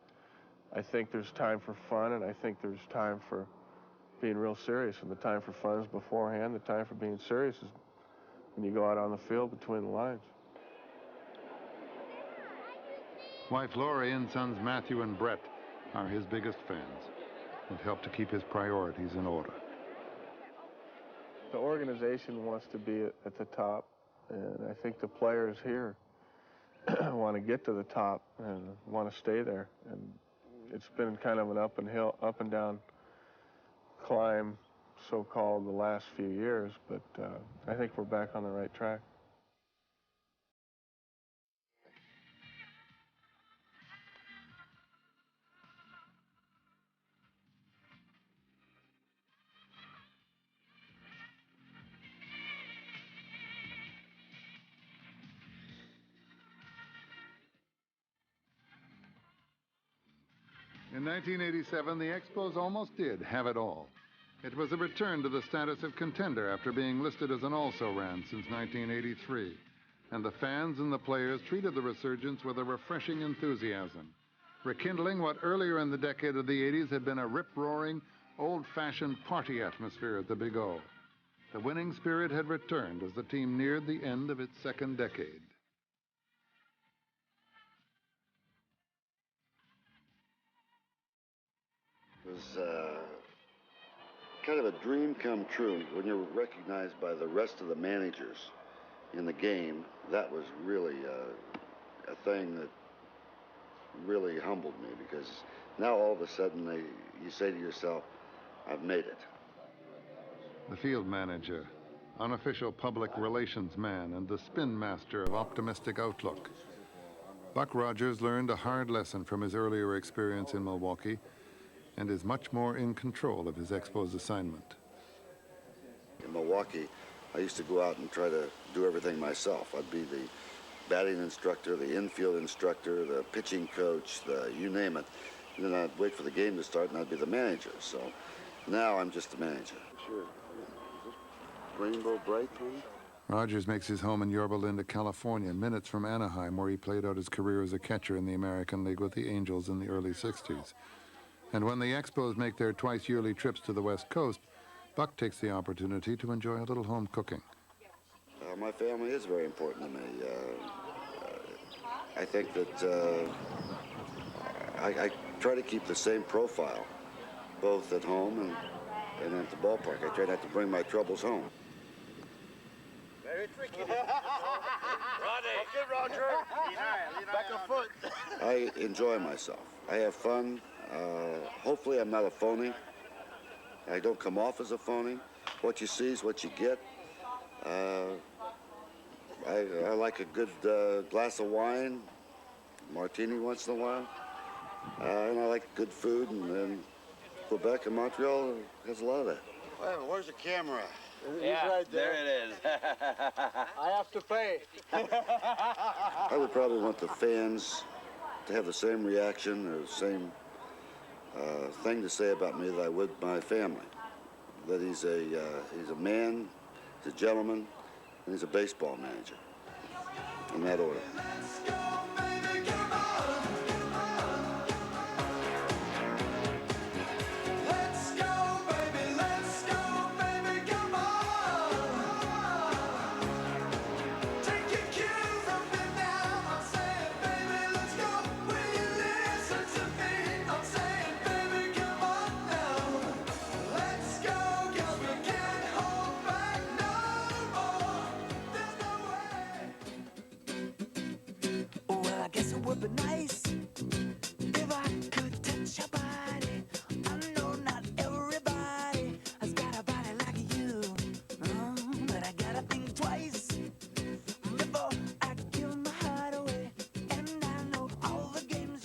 I think there's time for fun, and I think there's time for being real serious. And the time for fun is beforehand. The time for being serious is when you go out on the field between the lines. Wife Lori and sons Matthew and Brett are his biggest fans and help to keep his priorities in order. The organization wants to be at the top, and I think the players here want to get to the top and want to stay there. And it's been kind of an up and down climb, so-called, the last few years, but I think we're back on the right track. In 1987, the Expos almost did have it all. It was a return to the status of contender after being listed as an also-ran since 1983. And the fans and the players treated the resurgence with a refreshing enthusiasm, rekindling what earlier in the decade of the 80s had been a rip-roaring, old-fashioned party atmosphere at the Big O. The winning spirit had returned as the team neared the end of its second decade. It was kind of a dream come true when you're recognized by the rest of the managers in the game. That was really a thing that really humbled me, because now all of a sudden you say to yourself, I've made it. The field manager, unofficial public relations man, and the spin master of optimistic outlook. Buck Rogers learned a hard lesson from his earlier experience in Milwaukee and is much more in control of his Expos assignment. In Milwaukee, I used to go out and try to do everything myself. I'd be the batting instructor, the infield instructor, the pitching coach, you name it. And then I'd wait for the game to start and I'd be the manager. So now I'm just the manager. Sure. Is this rainbow bright, please? Rogers makes his home in Yorba Linda, California, minutes from Anaheim, where he played out his career as a catcher in the American League with the Angels in the early 60s. And when the Expos make their twice-yearly trips to the West Coast, Buck takes the opportunity to enjoy a little home cooking. My family is very important to me. I think that I try to keep the same profile, both at home and at the ballpark. I try not to bring my troubles home. Very tricky. Rodney. Okay, Roger. Back a foot. I enjoy myself. I have fun. Hopefully I'm not a phony. I don't come off as a phony. What you see is what you get. I like a good glass of wine, martini once in a while. And I like good food, and Quebec and Montreal has a lot of that. Well, where's the camera? Yeah, right there it is. I have to pay. I would probably want the fans to have the same reaction or the same thing to say about me that I would my family. That he's a man, he's a gentleman, and he's a baseball manager. In that order.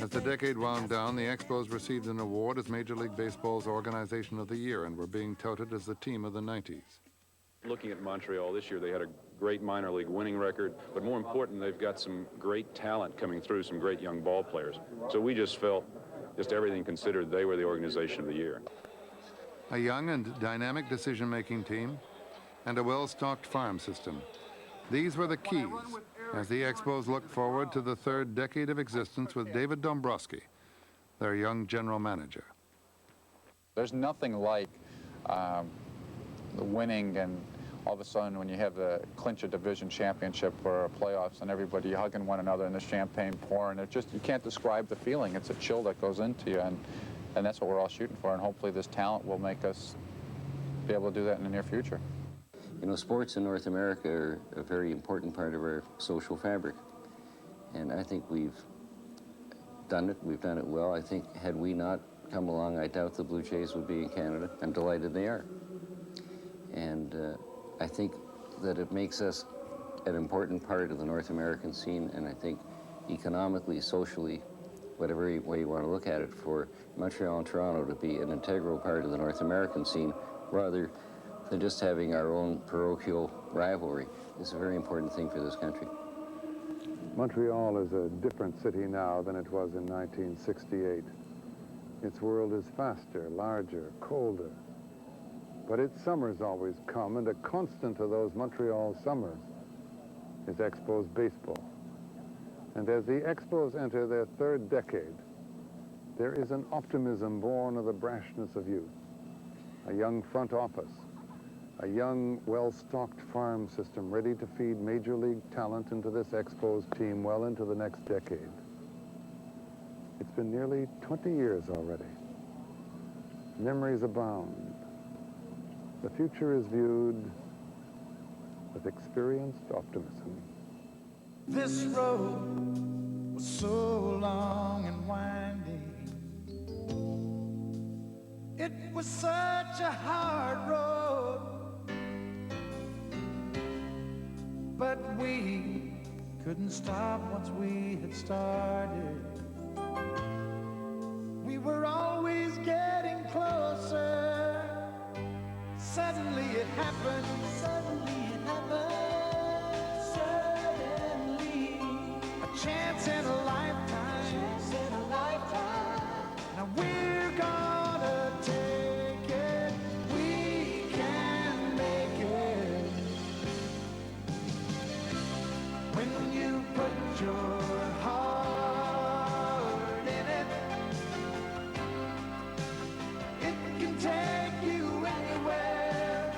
As the decade wound down, the Expos received an award as Major League Baseball's Organization of the Year and were being touted as the team of the 90s. Looking at Montreal this year, they had a great minor league winning record, but more important, they've got some great talent coming through, some great young ball players. So we just felt, just everything considered, they were the Organization of the Year. A young and dynamic decision-making team and a well-stocked farm system. These were the keys as the Expos look forward to the third decade of existence with David Dombrowski, their young general manager. There's nothing like the winning, and all of a sudden when you have the clinch a division championship or playoffs and everybody hugging one another and the champagne pouring. It just, you can't describe the feeling. It's a chill that goes into you, and that's what we're all shooting for, and hopefully this talent will make us be able to do that in the near future. You know, sports in North America are a very important part of our social fabric. And I think we've done it. We've done it well. I think had we not come along, I doubt the Blue Jays would be in Canada. I'm delighted they are. And I think that it makes us an important part of the North American scene. And I think economically, socially, whatever way you want to look at it, for Montreal and Toronto to be an integral part of the North American scene, rather than just having our own parochial rivalry, is a very important thing for this country. Montreal is a different city now than it was in 1968. Its world is faster, larger, colder. But its summers always come, and a constant of those Montreal summers is Expos baseball. And as the Expos enter their third decade, there is an optimism born of the brashness of youth, a young front office, a young, well-stocked farm system ready to feed major league talent into this Expos team well into the next decade. It's been nearly 20 years already. Memories abound. The future is viewed with experienced optimism. This road was so long and winding. It was such a hard road. But we couldn't stop once we had started. We were always getting closer. Suddenly it happened. Suddenly it happened. Suddenly. A chance in a lifetime. A chance in a lifetime. Now we're gonna take it. We can make it. your heart in it. It can take you anywhere.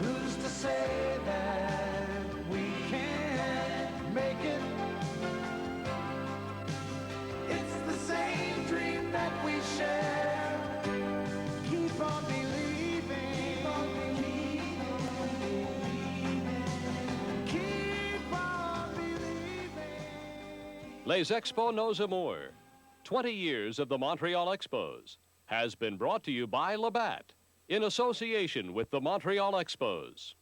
Who's to say that we can't make it? It's the same dream that we share. Keep on believing. Keep on believing. Keep on believing. Les Expos Nos Amours, 20 years of the Montreal Expos, has been brought to you by Labatt in association with the Montreal Expos.